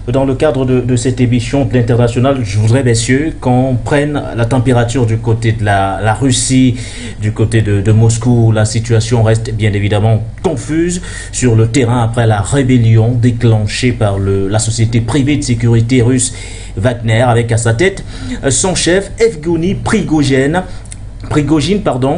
Dans le cadre de cette émission de l'international, je voudrais, messieurs, qu'on prenne la température du côté de la Russie, du côté de Moscou. La situation reste bien évidemment confuse sur le terrain après la rébellion déclenchée par la société privée de sécurité russe Wagner, avec à sa tête son chef Evgeny Prigojine.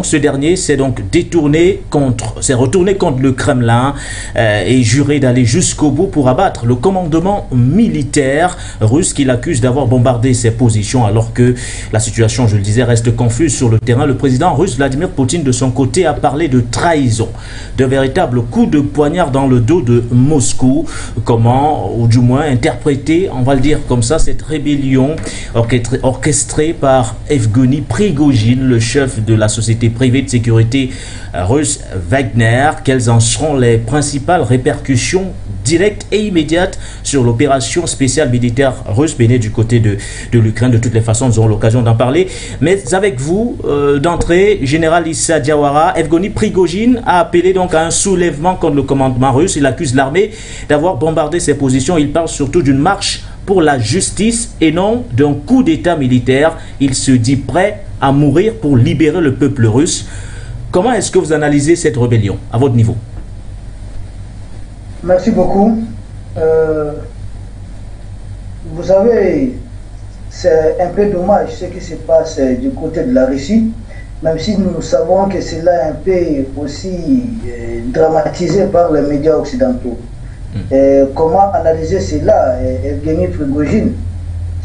Ce dernier s'est donc retourné contre le Kremlin et juré d'aller jusqu'au bout pour abattre le commandement militaire russe qu'il accuse d'avoir bombardé ses positions alors que la situation, je le disais, reste confuse sur le terrain. Le président russe Vladimir Poutine, de son côté, a parlé de trahison, de véritable coup de poignard dans le dos de Moscou. Comment, ou du moins interpréter, on va le dire comme ça, cette rébellion orchestrée par Evgeny Prigojine, le chef de la société privée de sécurité russe Wagner. Quelles en seront les principales répercussions directes et immédiates sur l'opération spéciale militaire russe menée du côté de l'Ukraine? De toutes les façons, nous aurons l'occasion d'en parler. Mais avec vous, d'entrée, général Issa Diawara, Evgeny Prigojine a appelé donc à un soulèvement contre le commandement russe. Il accuse l'armée d'avoir bombardé ses positions. Il parle surtout d'une marche pour la justice et non d'un coup d'état militaire. Il se dit prêt à mourir pour libérer le peuple russe. Comment est-ce que vous analysez cette rébellion à votre niveau? Merci beaucoup. Vous savez, c'est un peu dommage ce qui se passe du côté de la Russie, même si nous savons que c'est là un peu aussi dramatisé par les médias occidentaux. Comment analyser cela? Evgeny Prigojine,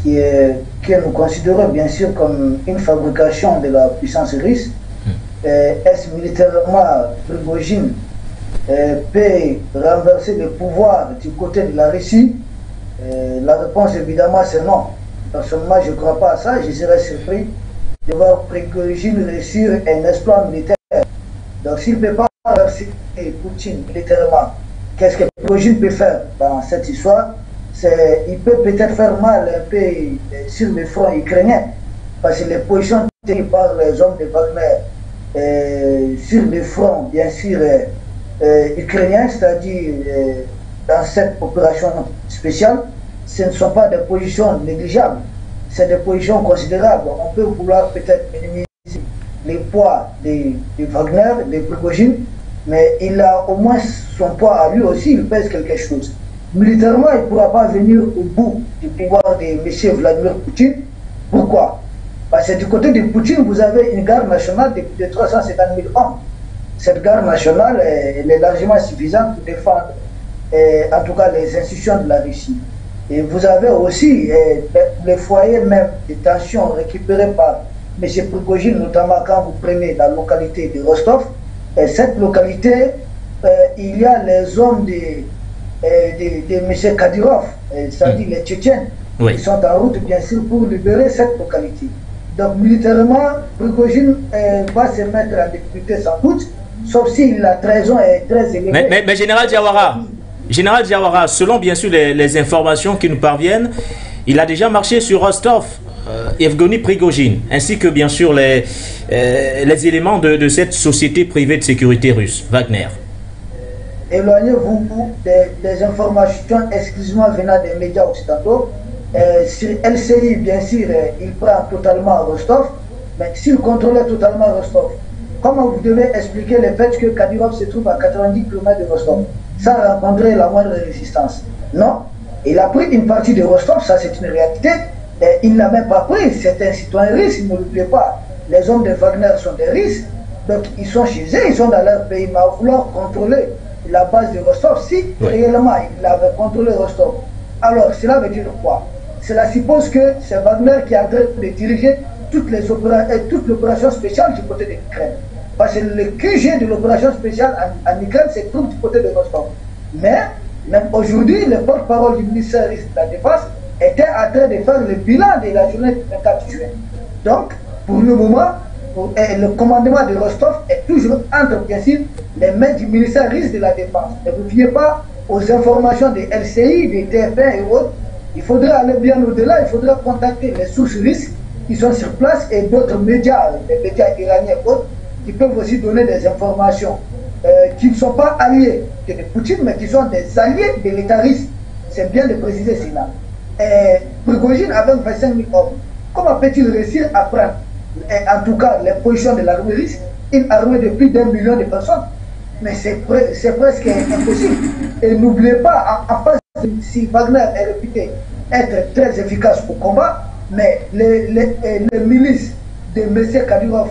que nous considérons bien sûr comme une fabrication de la puissance russe, est-ce militairement Prigojine peut renverser le pouvoir du côté de la Russie? La réponse évidemment c'est non. Personnellement je ne crois pas à ça. Je serais surpris de voir Prigojine réussir un exploit militaire. Donc s'il ne peut pas renverser Poutine militairement, qu'est-ce que Prigojine peut faire dans cette histoire? Il peut peut-être faire mal un peu sur le front ukrainien, parce que les positions tenues par les hommes de Wagner sur le front, bien sûr, ukrainien, c'est-à-dire dans cette opération spéciale, ce ne sont pas des positions négligeables, c'est des positions considérables. On peut vouloir peut-être minimiser les poids de Wagner, de Prigojine, mais il a au moins son poids à lui aussi, il pèse quelque chose. Militairement, il ne pourra pas venir au bout du pouvoir de M. Vladimir Poutine. Pourquoi? Parce que du côté de Poutine, vous avez une garde nationale de 350 000 hommes. Cette garde nationale elle est largement suffisante pour défendre, en tout cas, les institutions de la Russie. Et vous avez aussi les foyers même de tension récupérés par M. Prigojine, notamment quand vous prenez la localité de Rostov. Et cette localité, il y a les hommes de M. Kadyrov, c'est-à-dire les Tchétchènes, qui sont en route bien sûr pour libérer cette localité. Donc militairement, Prigojine va se mettre en difficulté sans doute, sauf si la trahison est très élevée. Mais Général Diawara, selon bien sûr les informations qui nous parviennent, il a déjà marché sur Rostov, Evgeny Prigojine, ainsi que bien sûr les éléments de cette société privée de sécurité russe, Wagner. Éloignez-vous des informations exclusivement venant des médias occidentaux. Sur LCI, bien sûr, il prend totalement Rostov, mais s'il contrôlait totalement Rostov, comment vous devez expliquer le fait que Kadyrov se trouve à 90 km de Rostov sans rencontrer la moindre résistance? Non, il a pris une partie de Rostov, ça c'est une réalité. Il n'a même pas pris, c'est un citoyen russe, il ne l'oublie pas. Les hommes de Wagner sont des Russes, donc ils sont chez eux, ils sont dans leur pays, mais à vouloir contrôler la base de Rostov, si réellement il avait contrôlé Rostov, alors cela veut dire quoi? Cela suppose que c'est Wagner qui est en train de diriger toute l'opération spéciale du côté de l'Ukraine. Parce que le QG de l'opération spéciale en Ukraine se trouve du côté de Rostov. Mais même aujourd'hui, le porte-parole du ministère de la Défense était en train de faire le bilan de la journée du 24 juin. Donc, pour le moment, le commandement de Rostov est toujours entre, bien sûr, les mains du ministère russe de la Défense. Ne vous fiez pas aux informations des LCI, des TF1 et autres. Il faudrait aller bien au-delà, il faudrait contacter les sources russes qui sont sur place et d'autres médias, les médias iraniens et autres, qui peuvent aussi donner des informations qui ne sont pas alliés de Poutine, mais qui sont des alliés de l'État russe. C'est bien de préciser cela. Prigojine avec 25 000 hommes, comment peut-il réussir à prendre, en tout cas, les positions de l'armée russe, une armée de plus d'1 million de personnes? Mais c'est presque impossible. Et n'oubliez pas, en face, si Wagner est réputé être très efficace au combat, mais les milices de M. Kadyrov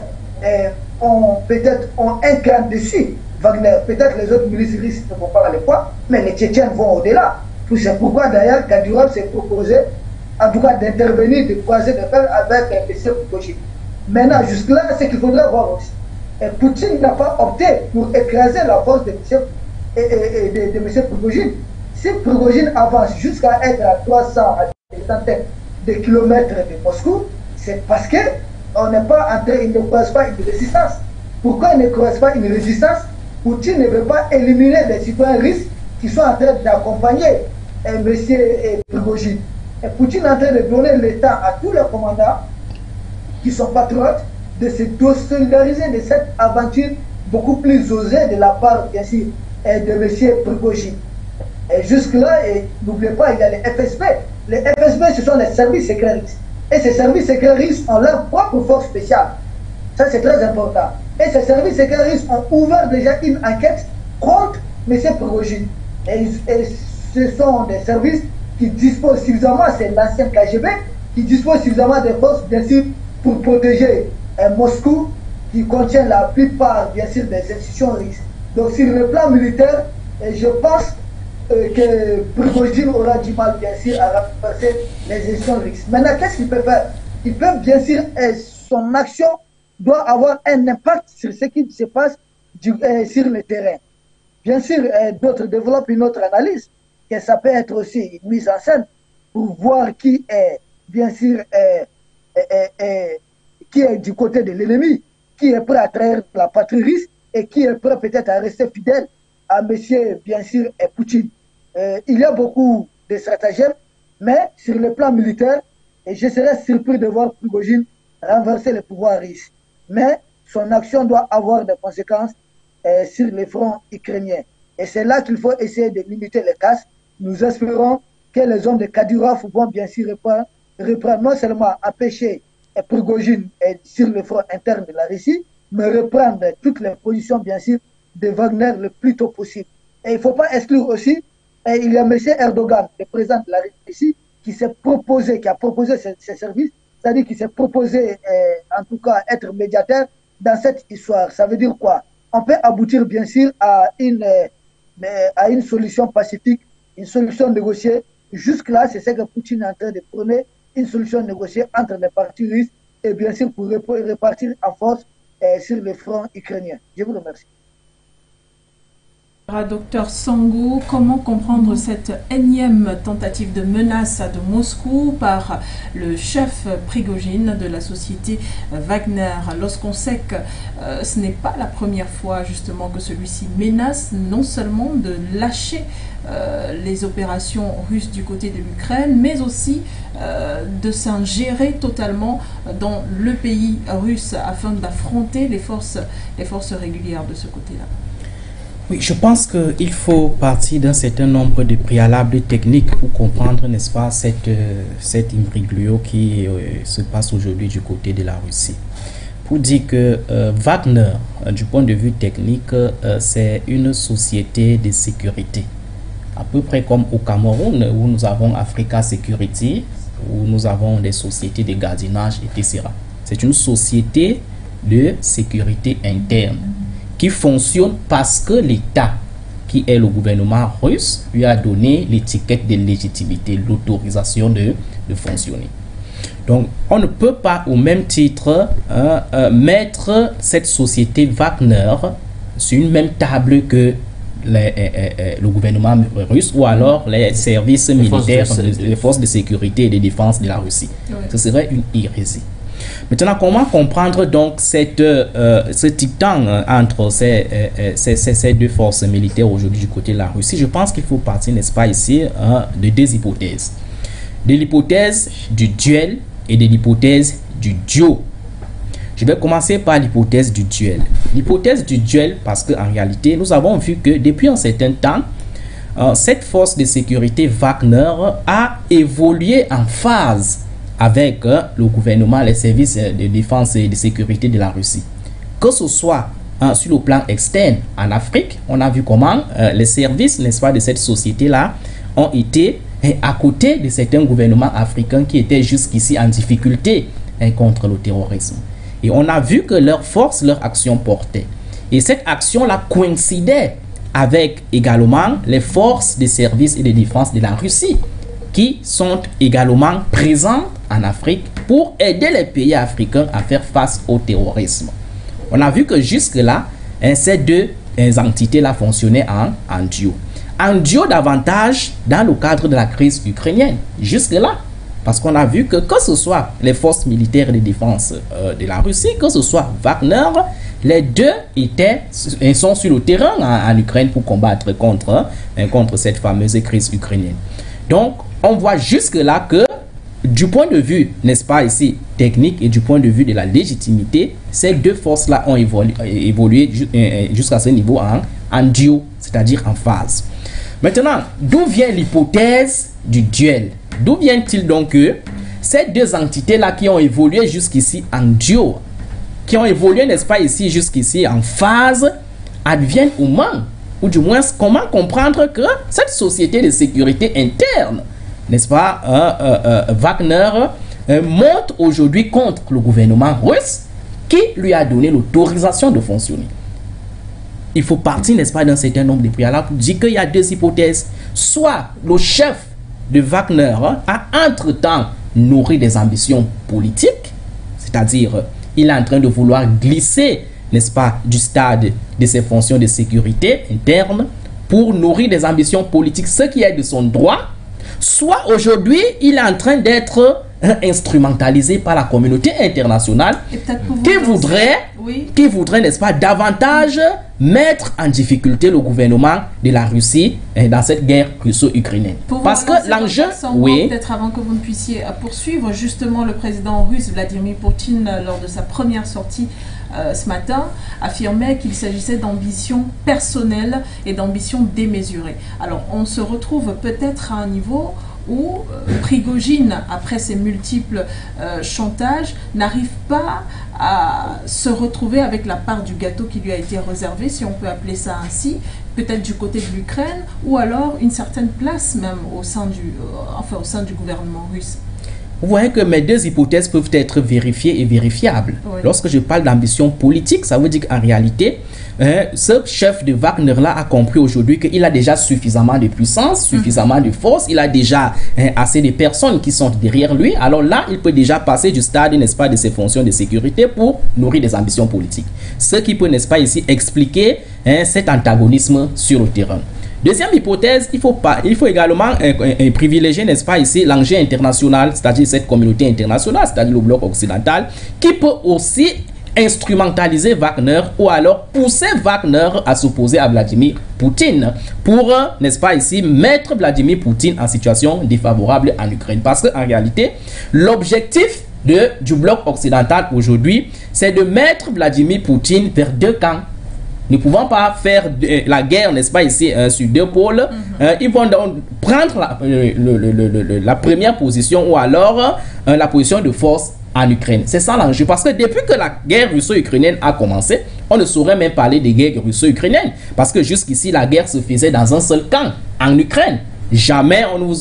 ont peut-être un cran dessus. Wagner, peut-être les autres milices russes ne vont pas aller voir, mais les Tchétchènes vont au-delà. C'est pourquoi d'ailleurs Kadyrov s'est proposé, en tout cas, d'intervenir, de croiser de fer avec M. Prigojine. Maintenant, jusque-là, ce qu'il faudrait voir aussi. Et Poutine n'a pas opté pour écraser la force de M. Prigojine. Si Prigojine avance jusqu'à être à 300 à des centaines de kilomètres de Moscou, c'est parce qu'on n'est pas en train, il ne croise pas une résistance. Pourquoi il ne croise pas une résistance? Poutine ne veut pas éliminer les citoyens russes qui sont en train d'accompagner M. Prigojine. Et Poutine est en train de donner le temps à tous les commandants qui sont patriotes de se solidariser de cette aventure beaucoup plus osée de la part, bien sûr, de M. Prigojine. Et jusque-là, n'oubliez pas, il y a les FSB. Les FSB, ce sont les services secrets russes. Et ces services secrets russes ont leur propre force spéciale. Ça, c'est très important. Et ces services secrets russes ont ouvert déjà une enquête contre M. Prigojine. Et ce sont des services qui disposent suffisamment, c'est l'ancien KGB, qui disposent suffisamment de forces, bien sûr, pour protéger Moscou, qui contient la plupart, bien sûr, des institutions russes. Donc, sur le plan militaire, je pense que Prigojine aura du mal, bien sûr, à renverser les institutions russes. Maintenant, qu'est-ce qu'il peut faire? Il peut, bien sûr, son action doit avoir un impact sur ce qui se passe sur le terrain. Bien sûr, d'autres développent une autre analyse, que ça peut être aussi une mise en scène pour voir qui est, bien sûr, qui est du côté de l'ennemi, qui est prêt à trahir la patrie russe et qui est prêt peut-être à rester fidèle à M. bien sûr Poutine. Il y a beaucoup de stratagèmes, mais sur le plan militaire, je serais surpris de voir Prigojine renverser le pouvoir russe. Mais son action doit avoir des conséquences sur le front ukrainien. Et c'est là qu'il faut essayer de limiter les casses. Nous espérons que les hommes de Kadyrov vont bien sûr reprendre non seulement empêcher Prigojine sur le front interne de la Russie, mais reprendre toutes les positions bien sûr de Wagner le plus tôt possible. Et il ne faut pas exclure aussi, il y a M. Erdogan, le président de la Russie, qui s'est proposé, qui a proposé ses services, c'est-à-dire qui s'est proposé, en tout cas, être médiateur dans cette histoire. Ça veut dire quoi? On peut aboutir bien sûr à une solution pacifique, une solution négociée. Jusque-là, c'est ce que Poutine est en train de prôner, une solution négociée entre les partis russes et bien sûr pour repartir en force sur le front ukrainien. Je vous remercie. Docteur Sangou, comment comprendre cette énième tentative de menace de Moscou par le chef Prigojine de la société Wagner, lorsqu'on sait que ce n'est pas la première fois justement que celui-ci menace non seulement de lâcher les opérations russes du côté de l'Ukraine, mais aussi de s'ingérer totalement dans le pays russe afin d'affronter les forces régulières de ce côté-là. Oui, je pense qu'il faut partir d'un certain nombre de préalables techniques pour comprendre, n'est-ce pas, cet imbroglio qui se passe aujourd'hui du côté de la Russie. Pour dire que Wagner, du point de vue technique, c'est une société de sécurité. À peu près comme au Cameroun, où nous avons Africa Security, où nous avons des sociétés de gardiennage, etc. C'est une société de sécurité interne qui fonctionne parce que l'État, qui est le gouvernement russe, lui a donné l'étiquette de légitimité, l'autorisation de fonctionner. Donc, on ne peut pas au même titre mettre cette société Wagner sur une même table que le gouvernement russe ou alors les services militaires, les forces de sécurité et de défense de la Russie. Oui. Ce serait une hérésie. Maintenant, comment comprendre donc ce titan entre ces deux forces militaires aujourd'hui du côté de la Russie? Je pense qu'il faut partir, n'est-ce pas, ici, de deux hypothèses. De l'hypothèse du duel et de l'hypothèse du duo. Je vais commencer par l'hypothèse du duel. L'hypothèse du duel, parce qu'en réalité, nous avons vu que depuis un certain temps, cette force de sécurité Wagner a évolué en phase avec le gouvernement, les services de défense et de sécurité de la Russie. Que ce soit sur le plan externe, en Afrique, on a vu comment les services, n'est-ce pas, de cette société-là ont été à côté de certains gouvernements africains qui étaient jusqu'ici en difficulté contre le terrorisme. Et on a vu que leur force, leur action portait. Et cette action-là coïncidait avec également les forces de services et de défense de la Russie qui sont également présentes en Afrique pour aider les pays africains à faire face au terrorisme. On a vu que jusque-là, ces deux entités-là fonctionnaient en duo. En duo davantage dans le cadre de la crise ukrainienne. Jusque-là, parce qu'on a vu que ce soit les forces militaires de défense de la Russie, que ce soit Wagner, les deux sont sur le terrain en Ukraine pour combattre contre cette fameuse crise ukrainienne. Donc, on voit jusque-là que du point de vue, n'est-ce pas ici, technique et du point de vue de la légitimité, ces deux forces-là ont évolué jusqu'à ce niveau en duo, c'est-à-dire en phase. Maintenant, d'où vient l'hypothèse du duel? D'où vient-il donc que ces deux entités-là qui ont évolué jusqu'ici en duo, qui ont évolué, n'est-ce pas ici, jusqu'ici en phase, adviennent au Mans? Ou du moins, comment comprendre que cette société de sécurité interne, n'est-ce pas, Wagner, monte aujourd'hui contre le gouvernement russe qui lui a donné l'autorisation de fonctionner. Il faut partir, n'est-ce pas, d'un certain nombre de préalables pour dire qu'il y a deux hypothèses. Soit le chef de Wagner a entre-temps nourri des ambitions politiques, c'est-à-dire il est en train de vouloir glisser, n'est-ce pas, du stade de ses fonctions de sécurité interne pour nourrir des ambitions politiques, ce qui est de son droit. Soit aujourd'hui, il est en train d'être instrumentalisé par la communauté internationale qui voudrait, n'est-ce pas, davantage mettre en difficulté le gouvernement de la Russie dans cette guerre russo-ukrainienne. Parce que l'enjeu, oui, peut-être avant que vous ne puissiez poursuivre, justement, le président russe Vladimir Poutine, lors de sa première sortie ce matin, affirmait qu'il s'agissait d'ambition personnelle et d'ambition démesurée. Alors, on se retrouve peut-être à un niveau où Prigojine, après ses multiples chantages, n'arrive pas à se retrouver avec la part du gâteau qui lui a été réservée, si on peut appeler ça ainsi, peut-être du côté de l'Ukraine, ou alors une certaine place même au sein du gouvernement russe. Vous voyez que mes deux hypothèses peuvent être vérifiées et vérifiables. Oui. Lorsque je parle d'ambition politique, ça veut dire qu'en réalité, ce chef de Wagner-là a compris aujourd'hui qu'il a déjà suffisamment de puissance, suffisamment de force, il a déjà assez de personnes qui sont derrière lui. Alors là, il peut déjà passer du stade, n'est-ce pas, de ses fonctions de sécurité pour nourrir des ambitions politiques. Ce qui peut, n'est-ce pas, ici expliquer cet antagonisme sur le terrain. Deuxième hypothèse, il faut également privilégier, n'est-ce pas, ici, l'enjeu international, c'est-à-dire cette communauté internationale, c'est-à-dire le bloc occidental, qui peut aussi instrumentaliser Wagner ou alors pousser Wagner à s'opposer à Vladimir Poutine pour, n'est-ce pas, ici, mettre Vladimir Poutine en situation défavorable en Ukraine. Parce qu'en réalité, l'objectif du bloc occidental aujourd'hui, c'est de mettre Vladimir Poutine vers deux camps. Ne pouvons pas faire la guerre, n'est-ce pas, ici, sur deux pôles. Ils vont donc prendre la première position ou alors la position de force en Ukraine. C'est ça l'enjeu. Parce que depuis que la guerre russo-ukrainienne a commencé, on ne saurait même parler de guerre russo-ukrainienne. Parce que jusqu'ici, la guerre se faisait dans un seul camp, en Ukraine. Jamais on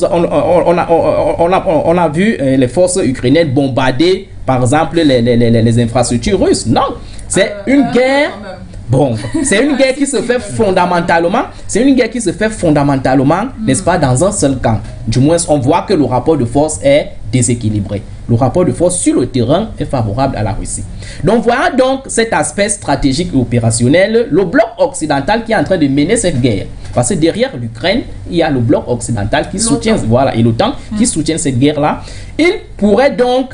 a vu les forces ukrainiennes bombarder, par exemple, les infrastructures russes. Non, c'est une guerre... Bon, c'est une guerre qui se fait fondamentalement, n'est-ce pas, dans un seul camp. Du moins, on voit que le rapport de force est déséquilibré. Le rapport de force sur le terrain est favorable à la Russie. Donc, voilà donc cet aspect stratégique et opérationnel, le bloc occidental qui est en train de mener cette guerre. Parce que derrière l'Ukraine, il y a le bloc occidental qui soutient, voilà, et l'OTAN qui soutient cette guerre-là. Il pourrait donc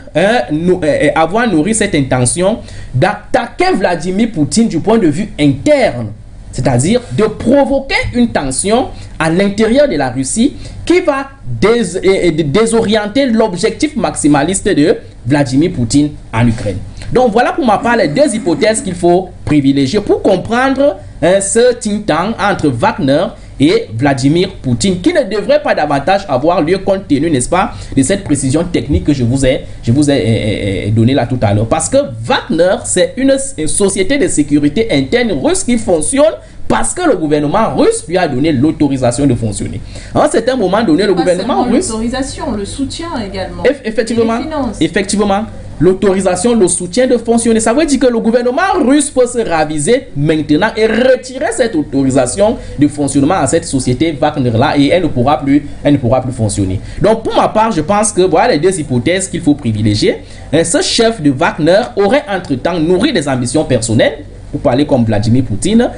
avoir nourri cette intention d'attaquer Vladimir Poutine du point de vue interne, c'est-à-dire de provoquer une tension à l'intérieur de la Russie qui va désorienter l'objectif maximaliste de Vladimir Poutine en Ukraine. Donc voilà pour ma part les deux hypothèses qu'il faut privilégier pour comprendre ce think tank entre Wagner et Vladimir Poutine, qui ne devrait pas davantage avoir lieu compte tenu, n'est-ce pas, de cette précision technique que je vous ai donnée là tout à l'heure. Parce que Wagner, c'est une société de sécurité interne russe qui fonctionne parce que le gouvernement russe lui a donné l'autorisation de fonctionner. À un certain moment donné, le gouvernement russe... L'autorisation, le soutien également. Effectivement, l'autorisation, le soutien de fonctionner. Ça veut dire que le gouvernement russe peut se raviser maintenant et retirer cette autorisation de fonctionnement à cette société Wagner-là et elle ne pourra plus fonctionner. Donc, pour ma part, je pense que voilà les deux hypothèses qu'il faut privilégier. Ce chef de Wagner aurait entre-temps nourri des ambitions personnelles, pour parler comme Vladimir Poutine,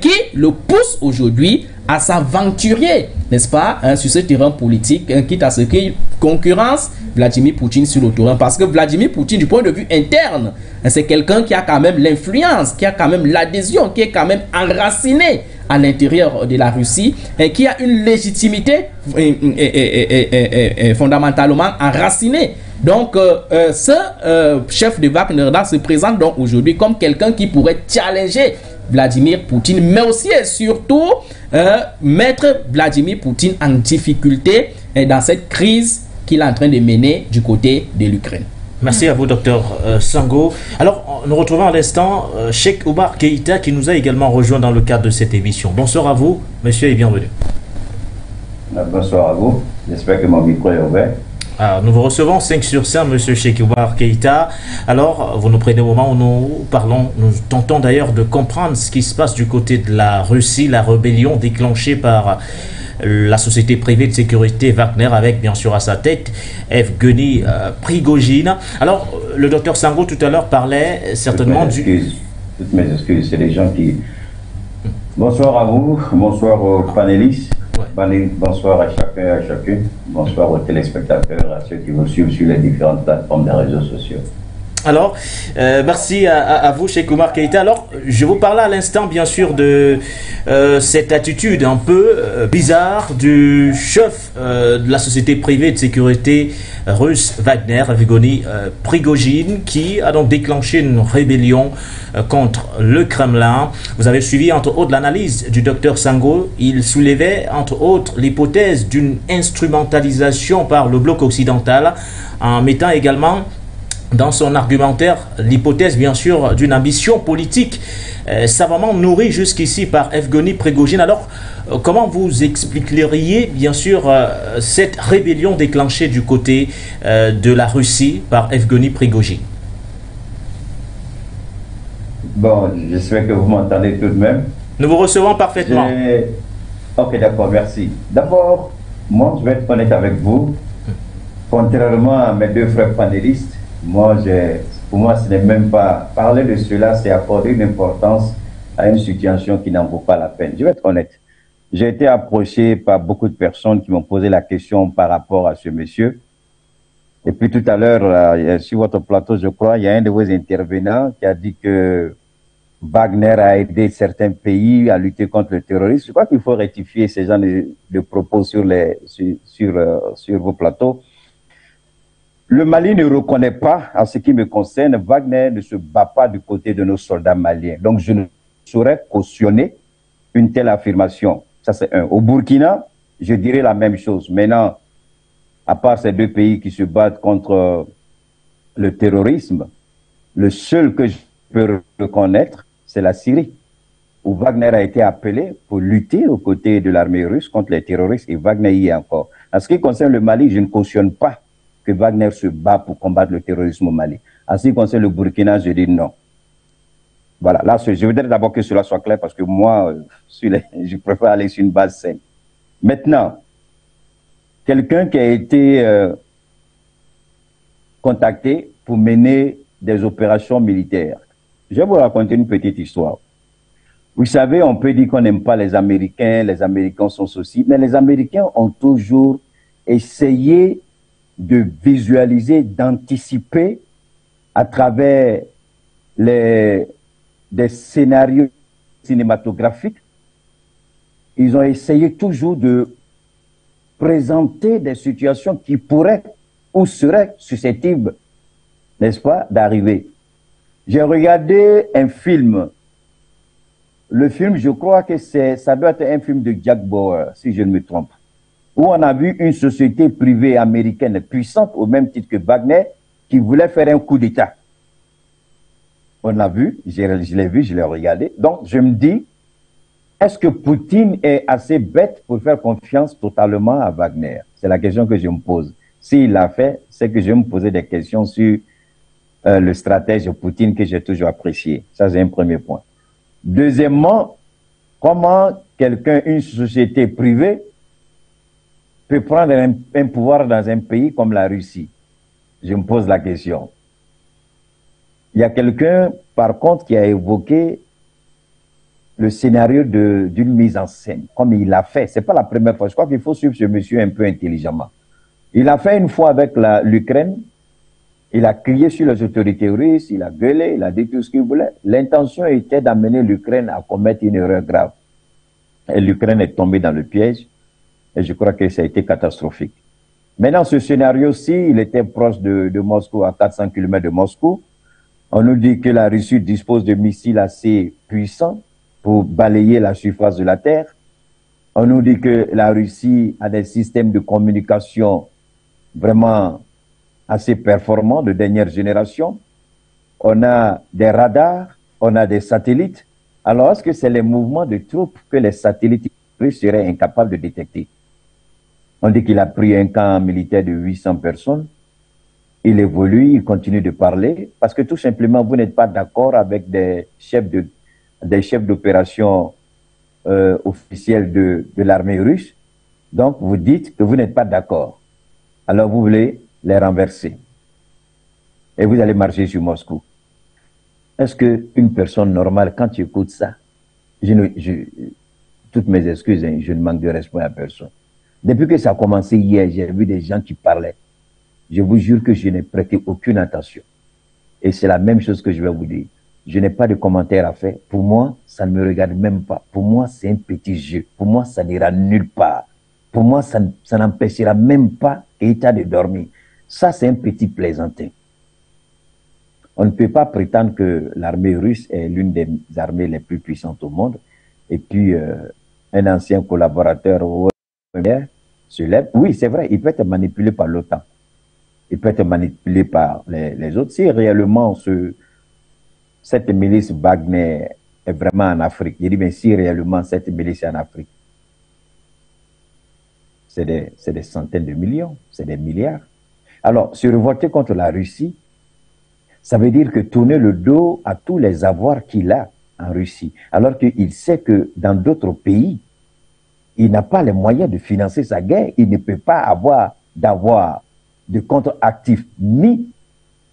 qui le pousse aujourd'hui à s'aventurer, n'est-ce pas, sur ce terrain politique, quitte à ce qu'il concurrence Vladimir Poutine sur le terrain. Parce que Vladimir Poutine, du point de vue interne, c'est quelqu'un qui a quand même l'influence, qui a quand même l'adhésion, qui est quand même enraciné à l'intérieur de la Russie, et qui a une légitimité fondamentalement enracinée. Donc, ce chef de Wagner-là se présente donc aujourd'hui comme quelqu'un qui pourrait challenger Vladimir Poutine, mais aussi et surtout mettre Vladimir Poutine en difficulté dans cette crise qu'il est en train de mener du côté de l'Ukraine. Merci à vous, docteur Sango. Alors, nous retrouvons à l'instant Cheikh Oumar Keïta qui nous a également rejoint dans le cadre de cette émission. Bonsoir à vous, monsieur, et bienvenue. Bonsoir à vous. J'espère que mon micro est ouvert. Alors, nous vous recevons 5 sur 5, monsieur Cheikh Oumar Keïta. Alors, vous nous prenez au moment où nous tentons d'ailleurs de comprendre ce qui se passe du côté de la Russie, la rébellion déclenchée par la société privée de sécurité Wagner avec bien sûr à sa tête Evgeny Prigogine. Alors, le docteur Sango tout à l'heure parlait certainement Toutes mes excuses, c'est les gens qui... Bonsoir à vous, bonsoir aux panélistes. Ouais. Bonsoir à chacun et à chacune. Bonsoir aux téléspectateurs, à ceux qui vous suivent sur les différentes plateformes des réseaux sociaux. Alors, merci à vous, Cheikh Oumar Keïta. Alors, je vous parlais à l'instant, bien sûr, de cette attitude un peu bizarre du chef de la société privée de sécurité russe Wagner, Evgeny Prigogine, qui a donc déclenché une rébellion contre le Kremlin. Vous avez suivi, entre autres, l'analyse du docteur Sango. Il soulevait, entre autres, l'hypothèse d'une instrumentalisation par le bloc occidental, en mettant également dans son argumentaire l'hypothèse bien sûr d'une ambition politique savamment nourrie jusqu'ici par Evgeny Prigogine. Alors comment vous expliqueriez bien sûr cette rébellion déclenchée du côté de la Russie par Evgeny Prigogine? Bon, j'espère que vous m'entendez tout de même. Nous vous recevons parfaitement. Ok, d'accord, merci. D'abord, moi je vais être honnête avec vous. Contrairement à mes deux frères panélistes, pour moi, ce n'est même pas... Parler de cela, c'est accorder une importance à une situation qui n'en vaut pas la peine. Je vais être honnête. J'ai été approché par beaucoup de personnes qui m'ont posé la question par rapport à ce monsieur. Et puis tout à l'heure, sur votre plateau, je crois, il y a un de vos intervenants qui a dit que Wagner a aidé certains pays à lutter contre le terrorisme. Je crois qu'il faut rectifier ces gens de propos sur vos plateaux. Le Mali ne reconnaît pas, en ce qui me concerne, Wagner ne se bat pas du côté de nos soldats maliens. Donc, je ne saurais cautionner une telle affirmation. Ça, c'est un. Au Burkina, je dirais la même chose. Maintenant, à part ces deux pays qui se battent contre le terrorisme, le seul que je peux reconnaître, c'est la Syrie, où Wagner a été appelé pour lutter aux côtés de l'armée russe contre les terroristes, et Wagner y est encore. En ce qui concerne le Mali, je ne cautionne pas que Wagner se bat pour combattre le terrorisme au Mali. En ce qui concerne le Burkina, je dis non. Voilà, là, je voudrais d'abord que cela soit clair parce que moi, je préfère aller sur une base saine. Maintenant, quelqu'un qui a été contacté pour mener des opérations militaires. Je vais vous raconter une petite histoire. Vous savez, on peut dire qu'on n'aime pas les Américains sont ceci, mais les Américains ont toujours essayé de visualiser, d'anticiper à travers des scénarios cinématographiques. Ils ont essayé toujours de présenter des situations qui pourraient ou seraient susceptibles, n'est-ce pas, d'arriver. J'ai regardé un film le film, je crois que ça doit être un film de Jack Bauer, si je ne me trompe, où on a vu une société privée américaine puissante, au même titre que Wagner, qui voulait faire un coup d'État. On l'a vu, je l'ai vu, je l'ai regardé. Donc, je me dis, est-ce que Poutine est assez bête pour faire confiance totalement à Wagner? C'est la question que je me pose. S'il l'a fait, c'est que je vais me poser des questions sur le stratège Poutine que j'ai toujours apprécié. Ça, c'est un premier point. Deuxièmement, comment quelqu'un, une société privée, peut prendre un pouvoir dans un pays comme la Russie? Je me pose la question. Il y a quelqu'un, par contre, qui a évoqué le scénario d'une mise en scène, comme il l'a fait. C'est pas la première fois. Je crois qu'il faut suivre ce monsieur un peu intelligemment. Il a fait une fois avec l'Ukraine. Il a crié sur les autorités russes, il a gueulé, il a dit tout ce qu'il voulait. L'intention était d'amener l'Ukraine à commettre une erreur grave. Et l'Ukraine est tombée dans le piège. Et je crois que ça a été catastrophique. Maintenant, ce scénario-ci, il était proche de Moscou, à 400 km de Moscou. On nous dit que la Russie dispose de missiles assez puissants pour balayer la surface de la Terre. On nous dit que la Russie a des systèmes de communication vraiment assez performants de dernière génération. On a des radars, on a des satellites. Alors, est-ce que c'est les mouvements de troupes que les satellites russes seraient incapables de détecter? On dit qu'il a pris un camp militaire de 800 personnes. Il évolue, il continue de parler, parce que tout simplement, vous n'êtes pas d'accord avec des chefs d'opération officiels de l'armée russe. Donc, vous dites que vous n'êtes pas d'accord. Alors, vous voulez les renverser. Et vous allez marcher sur Moscou. Est-ce qu'une personne normale, quand tu écoutes ça, toutes mes excuses, hein, je ne manque de respect à personne. Depuis que ça a commencé hier, j'ai vu des gens qui parlaient. Je vous jure que je n'ai prêté aucune attention. Et c'est la même chose que je vais vous dire. Je n'ai pas de commentaire à faire. Pour moi, ça ne me regarde même pas. Pour moi, c'est un petit jeu. Pour moi, ça n'ira nulle part. Pour moi, ça n'empêchera même pas État de dormir. Ça, c'est un petit plaisantin. On ne peut pas prétendre que l'armée russe est l'une des armées les plus puissantes au monde. Et puis, un ancien collaborateur se lève. Oui, c'est vrai, il peut être manipulé par l'OTAN. Il peut être manipulé par les autres. Si réellement cette milice Wagner est vraiment en Afrique, il dit, mais si réellement cette milice est en Afrique, c'est des centaines de millions, c'est des milliards. Alors, se révolter contre la Russie, ça veut dire que tourner le dos à tous les avoirs qu'il a en Russie, alors qu'il sait que dans d'autres pays, il n'a pas les moyens de financer sa guerre, il ne peut pas avoir d'avoir de compte actif ni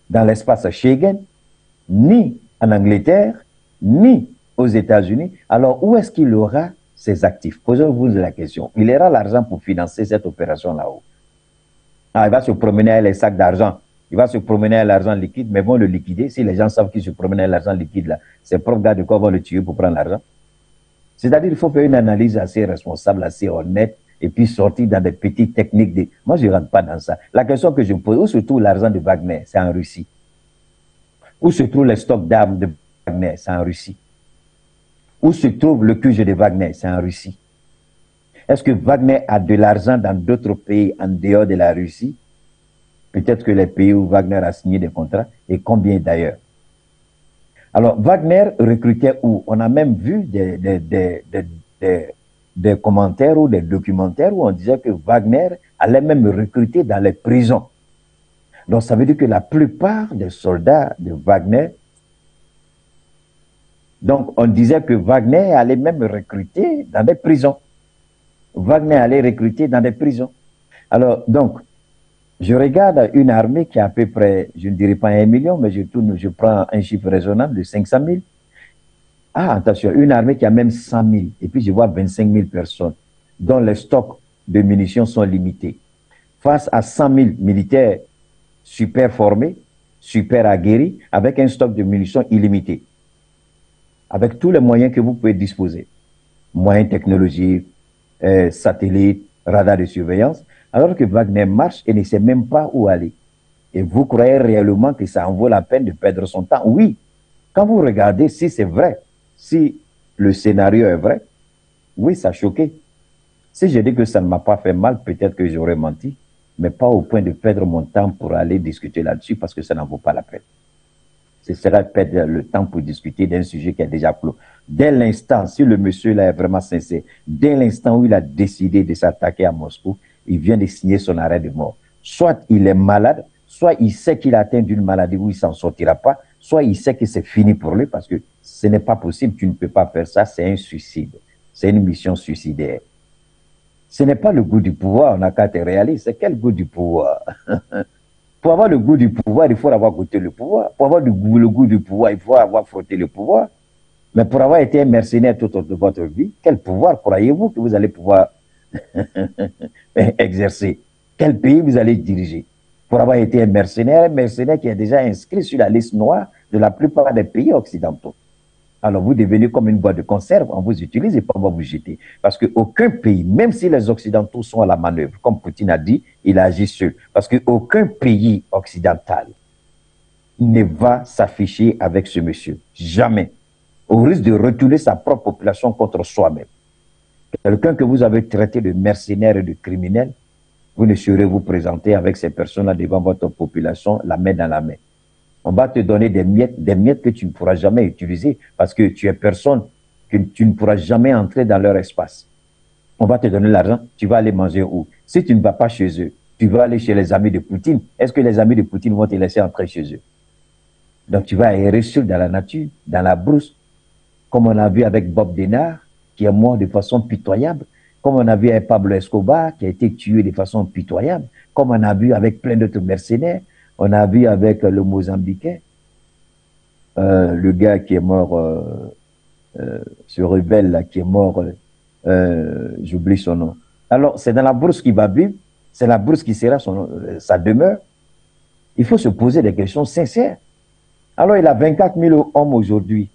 dans l'espace Schengen, ni en Angleterre, ni aux États-Unis. Alors, où est-ce qu'il aura ses actifs? Posez-vous la question. Il aura l'argent pour financer cette opération là-haut. Ah, il va se promener avec les sacs d'argent. Il va se promener avec l'argent liquide, mais vont le liquider. Si les gens savent qu'il se promène avec l'argent liquide, là, ses propres gars de quoi vont le tuer pour prendre l'argent? C'est-à-dire qu'il faut faire une analyse assez responsable, assez honnête, et puis sortir dans des petites techniques. Moi, je ne rentre pas dans ça. La question que je me pose, où se trouve l'argent de Wagner? C'est en Russie. Où se trouvent les stocks d'armes de Wagner? C'est en Russie. Où se trouve le QG de Wagner? C'est en Russie. Est-ce que Wagner a de l'argent dans d'autres pays en dehors de la Russie? Peut-être que les pays où Wagner a signé des contrats, et combien d'ailleurs? Alors, Wagner recrutait où? On a même vu des commentaires ou des documentaires où on disait que Wagner allait même recruter dans les prisons. Donc, ça veut dire que la plupart des soldats de Wagner, donc on disait que Wagner allait même recruter dans des prisons. Wagner allait recruter dans des prisons. Alors, donc, je regarde une armée qui a à peu près, je ne dirais pas 1 million, mais je prends un chiffre raisonnable de 500 000. Ah, attention, une armée qui a même 100 000. Et puis je vois 25 000 personnes dont les stocks de munitions sont limités. Face à 100 000 militaires super formés, super aguerris, avec un stock de munitions illimité. Avec tous les moyens que vous pouvez disposer. Moyens technologiques, satellites, radars de surveillance. Alors que Wagner marche et ne sait même pas où aller. Et vous croyez réellement que ça en vaut la peine de perdre son temps? Oui. Quand vous regardez, si c'est vrai, si le scénario est vrai, oui, ça a choqué. Si je dis que ça ne m'a pas fait mal, peut-être que j'aurais menti, mais pas au point de perdre mon temps pour aller discuter là-dessus parce que ça n'en vaut pas la peine. Ce serait perdre le temps pour discuter d'un sujet qui est déjà clos. Dès l'instant, si le monsieur là est vraiment sincère, dès l'instant où il a décidé de s'attaquer à Moscou, il vient de signer son arrêt de mort. Soit il est malade, soit il sait qu'il a atteint d'une maladie où il ne s'en sortira pas, soit il sait que c'est fini pour lui parce que ce n'est pas possible, tu ne peux pas faire ça, c'est un suicide. C'est une mission suicidaire. Ce n'est pas le goût du pouvoir, on n'a qu'à être réaliste. C'est quel goût du pouvoir? Pour avoir le goût du pouvoir, il faut avoir goûté le pouvoir. Pour avoir le goût du pouvoir, il faut avoir frotté le pouvoir. Mais pour avoir été un mercenaire toute votre vie, quel pouvoir croyez-vous que vous allez pouvoir exercer? Quel pays vous allez diriger? Pour avoir été un mercenaire qui est déjà inscrit sur la liste noire de la plupart des pays occidentaux. Alors vous devenez comme une boîte de conserve, on vous utilise et pas on va vous jeter. Parce qu'aucun pays, même si les Occidentaux sont à la manœuvre, comme Poutine a dit, il agit seul. Parce qu'aucun pays occidental ne va s'afficher avec ce monsieur. Jamais. Au risque de retourner sa propre population contre soi-même. Quelqu'un que vous avez traité de mercenaire et de criminel, vous ne saurez vous présenter avec ces personnes-là devant votre population, la main dans la main. On va te donner des miettes que tu ne pourras jamais utiliser parce que tu es personne, que tu ne pourras jamais entrer dans leur espace. On va te donner l'argent, tu vas aller manger où? Si tu ne vas pas chez eux, tu vas aller chez les amis de Poutine. Est-ce que les amis de Poutine vont te laisser entrer chez eux? Donc tu vas errer seul dans la nature, dans la brousse, comme on a vu avec Bob Denard, qui est mort de façon pitoyable, comme on a vu avec Pablo Escobar, qui a été tué de façon pitoyable, comme on a vu avec plein d'autres mercenaires. On a vu avec le Mozambicain, le gars qui est mort, ce rebelle là, qui est mort, j'oublie son nom. Alors, c'est dans la bourse qu'il va vivre, c'est la bourse qui sera sa demeure. Il faut se poser des questions sincères. Alors, il a 24 000 hommes aujourd'hui.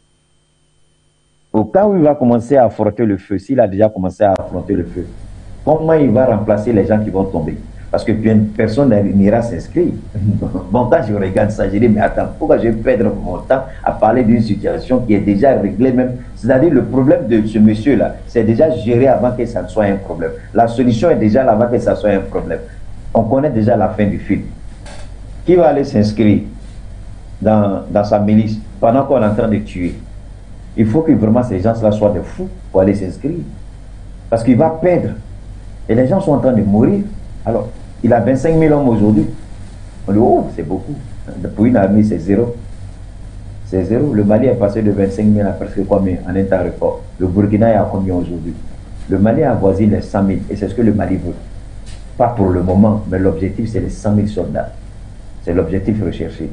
Au cas où il va commencer à affronter le feu, s'il a déjà commencé à affronter le feu, comment il va remplacer les gens qui vont tomber? Parce que personne n'ira s'inscrire. Bon, quand je regarde ça, je dis, mais attends, pourquoi je vais perdre mon temps à parler d'une situation qui est déjà réglée même? C'est-à-dire, le problème de ce monsieur-là, c'est déjà géré avant que ça ne soit un problème. La solution est déjà là avant que ça soit un problème. On connaît déjà la fin du film. Qui va aller s'inscrire dans sa milice pendant qu'on est en train de tuer? Il faut que vraiment ces gens-là soient des fous pour aller s'inscrire. Parce qu'il va perdre. Et les gens sont en train de mourir. Alors, il a 25 000 hommes aujourd'hui. On dit, oh, c'est beaucoup. Pour une armée, c'est zéro. C'est zéro. Le Mali est passé de 25 000 à presque combien en un temps record? Le Burkina est à combien aujourd'hui? Le Mali avoisine les 100 000. Et c'est ce que le Mali veut. Pas pour le moment, mais l'objectif, c'est les 100 000 soldats. C'est l'objectif recherché.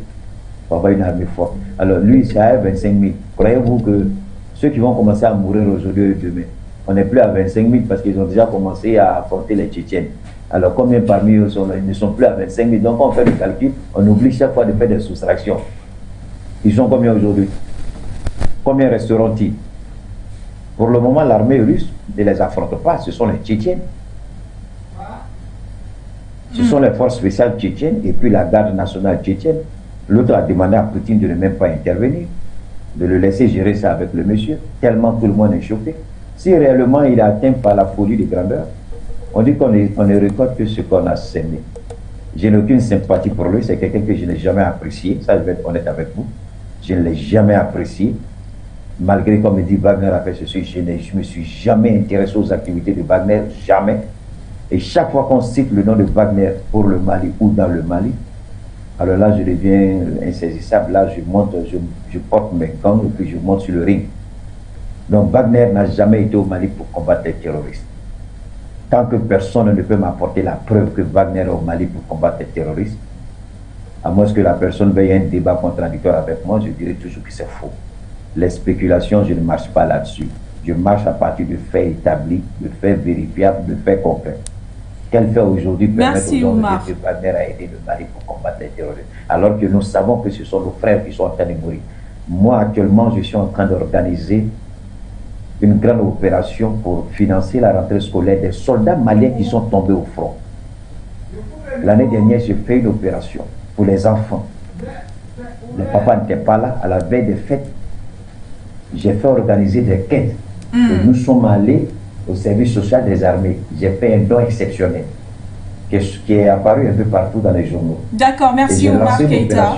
Pour avoir une armée forte. Alors, lui, c'est à 25 000. Croyez-vous que ceux qui vont commencer à mourir aujourd'hui et demain, on n'est plus à 25 000 parce qu'ils ont déjà commencé à affronter les Tchétchènes. Alors, combien parmi eux ils ne sont plus à 25 000? Donc, on fait le calcul, on oublie chaque fois de faire des soustractions. Ils sont combien aujourd'hui? Combien resteront-ils? Pour le moment, l'armée russe ne les affronte pas, ce sont les Tchétchènes. Ce sont les forces spéciales tchétchènes et puis la garde nationale tchétchène. L'autre a demandé à Poutine de ne même pas intervenir, de le laisser gérer ça avec le monsieur, tellement tout le monde est choqué. Si réellement il est atteint par la folie de grandeur, on dit qu'on ne récolte que ce qu'on a semé. Je n'ai aucune sympathie pour lui, c'est quelqu'un que je n'ai jamais apprécié, ça je vais être honnête avec vous. Je ne l'ai jamais apprécié, malgré comme me dit Wagner a fait ceci, je ne me suis jamais intéressé aux activités de Wagner, jamais. Et chaque fois qu'on cite le nom de Wagner pour le Mali ou dans le Mali, alors là je deviens insaisissable, là je porte mes gants et puis je monte sur le ring. Donc Wagner n'a jamais été au Mali pour combattre les terroristes. Tant que personne ne peut m'apporter la preuve que Wagner est au Mali pour combattre les terroristes, à moins que la personne veuille un débat contradictoire avec moi, je dirais toujours que c'est faux. Les spéculations, je ne marche pas là-dessus. Je marche à partir de faits établis, de faits vérifiables, de faits concrets. Quel fait aujourd'hui permettre aux gens de dire que Wagner a aidé le Mali pour combattre les terroristes, alors que nous savons que ce sont nos frères qui sont en train de mourir. Moi, actuellement, je suis en train d'organiser une grande opération pour financer la rentrée scolaire des soldats maliens qui sont tombés au front. L'année dernière, j'ai fait une opération pour les enfants. Le papa n'était pas là à la veille des fêtes. j'ai fait organiser des quêtes. Et nous sommes allés au service social des armées. J'ai fait un don exceptionnel qui est apparu un peu partout dans les journaux. D'accord, merci Oumar Keïta.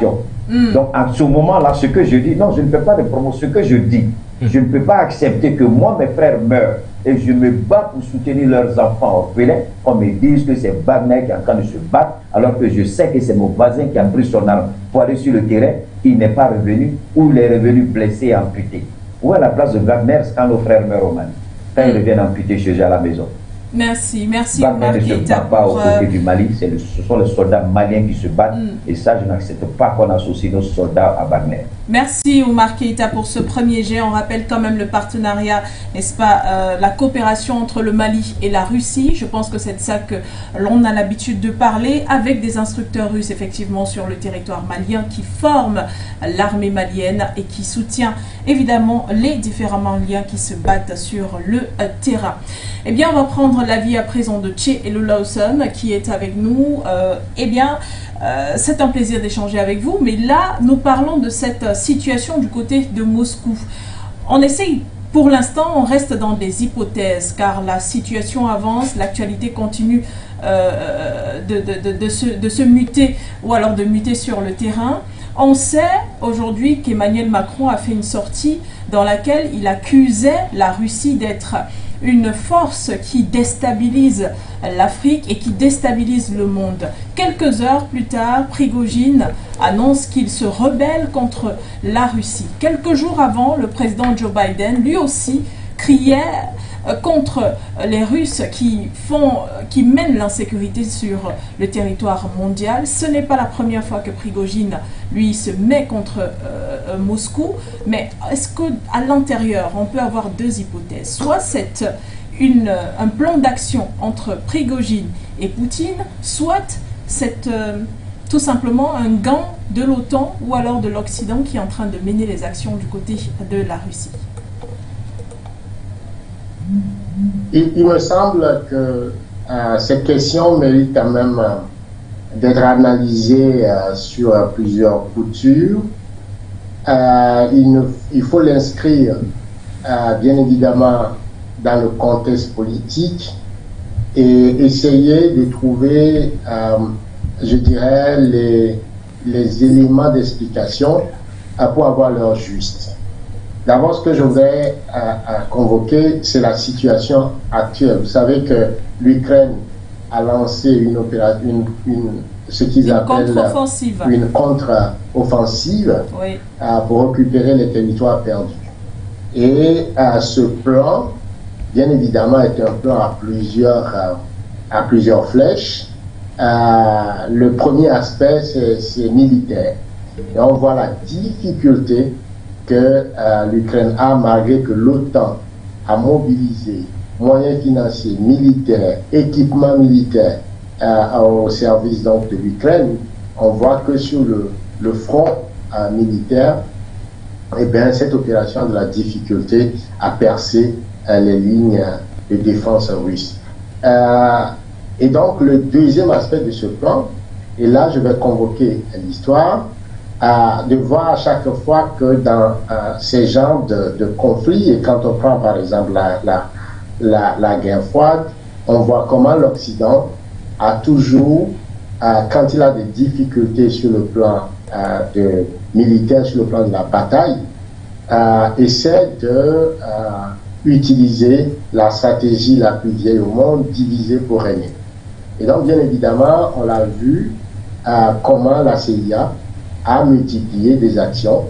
Donc à ce moment-là, ce que je dis, non, je ne fais pas de promotion. Ce que je dis, je ne peux pas accepter que moi, mes frères meurent et je me bats pour soutenir leurs enfants orphelins. On me dise que c'est Wagner qui est en train de se battre, alors que je sais que c'est mon voisin qui a pris son arme pour aller sur le terrain. Il n'est pas revenu, ou il est revenu blessé et amputé. Où est la place de Wagner quand nos frères meurent au Mali? Quand ils reviennent amputés chez eux à la maison. Merci Wagner ne se bat pas aux côtés du Mali, ce sont les soldats maliens qui se battent. Et ça, je n'accepte pas qu'on associe nos soldats à Wagner. Merci Oumar Keïta pour ce premier jet. On rappelle quand même le partenariat, n'est-ce pas, la coopération entre le Mali et la Russie. Je pense que c'est de ça que l'on a l'habitude de parler, avec des instructeurs russes effectivement sur le territoire malien qui forment l'armée malienne et qui soutient évidemment les différents Maliens qui se battent sur le terrain. Eh bien, on va prendre l'avis à présent de Tché et Lawson qui est avec nous. C'est un plaisir d'échanger avec vous, mais là, nous parlons de cette situation du côté de Moscou. On essaye, pour l'instant, on reste dans des hypothèses, car la situation avance, l'actualité continue de se muter, ou alors de muter sur le terrain. On sait aujourd'hui qu'Emmanuel Macron a fait une sortie dans laquelle il accusait la Russie d'être une force qui déstabilise l'Afrique et qui déstabilise le monde. Quelques heures plus tard, Prigojine annonce qu'il se rebelle contre la Russie. Quelques jours avant, le président Joe Biden, lui aussi, criait contre les Russes qui mènent l'insécurité sur le territoire mondial. Ce n'est pas la première fois que Prigojine, lui, se met contre Moscou, mais est-ce qu'à l'intérieur, on peut avoir deux hypothèses? Soit c'est un plan d'action entre Prigojine et Poutine, soit c'est tout simplement un gant de l'OTAN ou alors de l'Occident qui est en train de mener les actions du côté de la Russie. Il me semble que cette question mérite quand même d'être analysée sur plusieurs coutures. Il faut l'inscrire bien évidemment dans le contexte politique et essayer de trouver, je dirais, les éléments d'explication pour avoir l'heure juste. D'abord, ce que je voudrais convoquer, c'est la situation actuelle. Vous savez que l'Ukraine a lancé une opération, ce qu'ils appellent une contre-offensive, oui, pour récupérer les territoires perdus. Et ce plan, bien évidemment, est un plan à plusieurs flèches. Le premier aspect, c'est militaire. Et on voit la difficulté que l'Ukraine a, malgré que l'OTAN a mobilisé moyens financiers, militaires, équipements militaires au service donc de l'Ukraine. On voit que sur le front militaire, eh bien, cette opération a de la difficulté à percer les lignes de défense russes. Et donc, le deuxième aspect de ce plan, et là, je vais convoquer l'histoire, de voir à chaque fois que dans ces genres de conflits, et quand on prend par exemple la guerre froide, on voit comment l'Occident a toujours, quand il a des difficultés sur le plan militaire, sur le plan de la bataille, essaie de utiliser la stratégie la plus vieille au monde, diviser pour régner. Et donc, bien évidemment, on l'a vu comment la CIA a multiplié des actions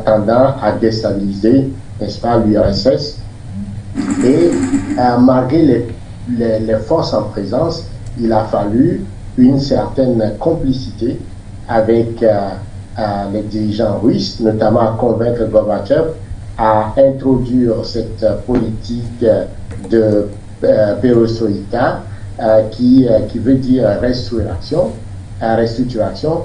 tendant à déstabiliser, n'est-ce pas, l'URSS. Et malgré les forces en présence, il a fallu une certaine complicité avec les dirigeants russes, notamment à convaincre Gorbatchev à introduire cette politique de perestroïka qui veut dire restructuration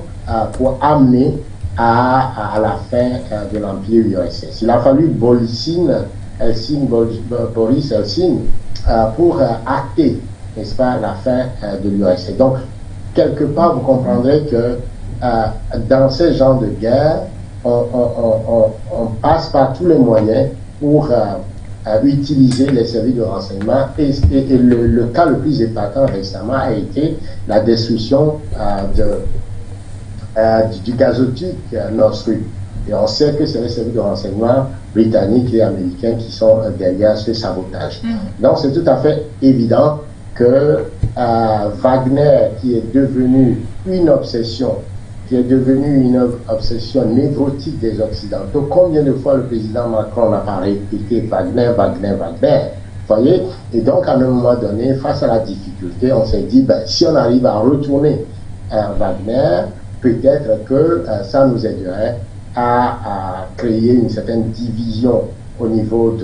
pour amener à la fin de l'Empire URSS. Il a fallu Boris Eltsine pour acter, n'est-ce pas, la fin de l'URSS. Donc, quelque part, vous comprendrez que dans ce genre de guerre, on passe par tous les moyens pour utiliser les services de renseignement. Et le cas le plus épatant récemment a été la destruction du gazoduc Nord Stream. Et on sait que c'est les services de renseignement britanniques et américains qui sont derrière ce sabotage. Donc c'est tout à fait évident que Wagner, qui est devenu une obsession, névrotique des Occidentaux. Combien de fois le président Macron n'a pas répété Wagner, Wagner, Wagner, voyez? Et donc à un moment donné, face à la difficulté, on s'est dit, ben, si on arrive à retourner Wagner, peut-être que ça nous aiderait à créer une certaine division au niveau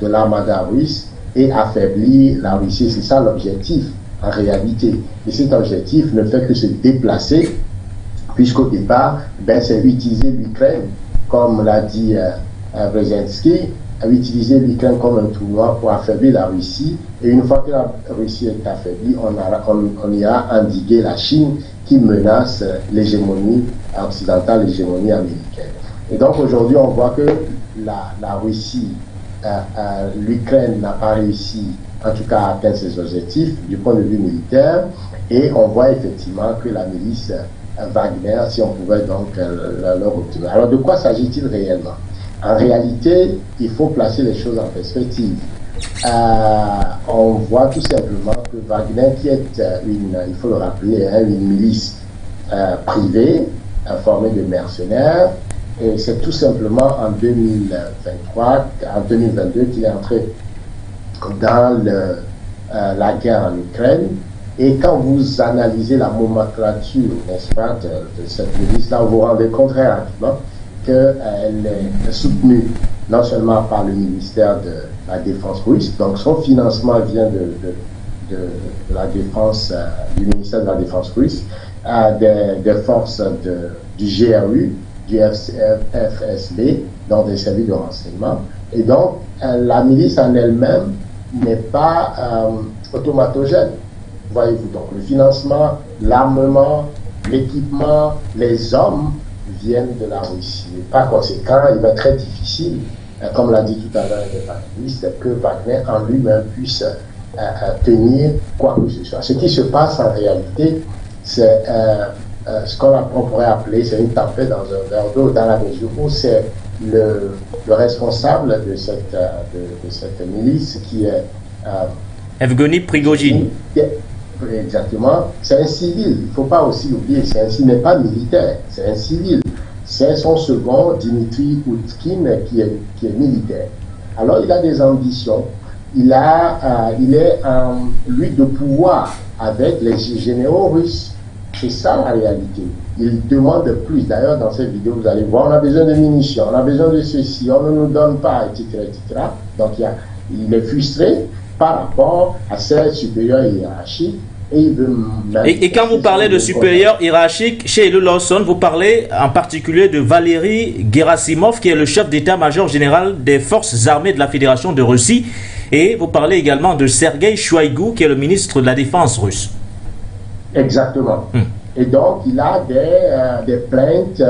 de l'armada russe et affaiblir la Russie. C'est ça l'objectif en réalité. Et cet objectif ne fait que se déplacer, puisqu'au départ, ben, c'est utiliser l'Ukraine, comme l'a dit Brzezinski, utiliser l'Ukraine comme un tournoi pour affaiblir la Russie. Et une fois que la Russie est affaiblie, on ira endiguer la Chine qui menace l'hégémonie occidentale, l'hégémonie américaine. Et donc aujourd'hui, on voit que la Russie, l'Ukraine n'a pas réussi, en tout cas, à atteindre ses objectifs du point de vue militaire. Et on voit effectivement que la milice Wagner, si on pouvait donc leur obtenir. Alors de quoi s'agit-il réellement? En réalité, il faut placer les choses en perspective. On voit tout simplement que Wagner, qui est il faut le rappeler, une milice privée, formée de mercenaires, et c'est tout simplement en 2023, en 2022 qu'il est entré dans la guerre en Ukraine. Et quand vous analysez la nomenclature, n'est-ce pas, de cette milice-là, vous vous rendez compte très rapidement qu'elle est soutenue non seulement par le ministère de la Défense russe, donc son financement vient de la défense, du ministère de la Défense russe, des forces du GRU, du FSB, donc des services de renseignement. Et donc, la milice en elle-même n'est pas automatogène. Voyez-vous, donc le financement, l'armement, l'équipement, les hommes viennent de la Russie. Et par conséquent, il va être très difficile, comme l'a dit tout à l'heure le panéliste, que Wagner en lui-même puisse tenir quoi que ce soit. Ce qui se passe en réalité, c'est ce qu'on pourrait appeler, c'est une tempête dans un verre d'eau, dans la mesure où c'est le responsable de cette milice qui est Evgeny Prigojine. Exactement, c'est un civil, il ne faut pas aussi oublier, il n'est pas militaire, c'est un civil. C'est son second, Dimitri Utkin, qui est militaire. Alors il a des ambitions, il est en lutte de pouvoir avec les généraux russes. C'est ça la réalité. Il demande plus. D'ailleurs, dans cette vidéo, vous allez voir, on a besoin de munitions, on a besoin de ceci, on ne nous donne pas, etc. etc. Donc il est frustré par rapport à ses supérieurs hiérarchiques. Et quand vous parlez de supérieur hiérarchique, chez Elul Lawson, vous parlez en particulier de Valery Gerasimov, qui est le chef d'état-major général des forces armées de la Fédération de Russie. Et vous parlez également de Sergei Shoigu, qui est le ministre de la Défense russe. Exactement. Et donc, il a des plaintes,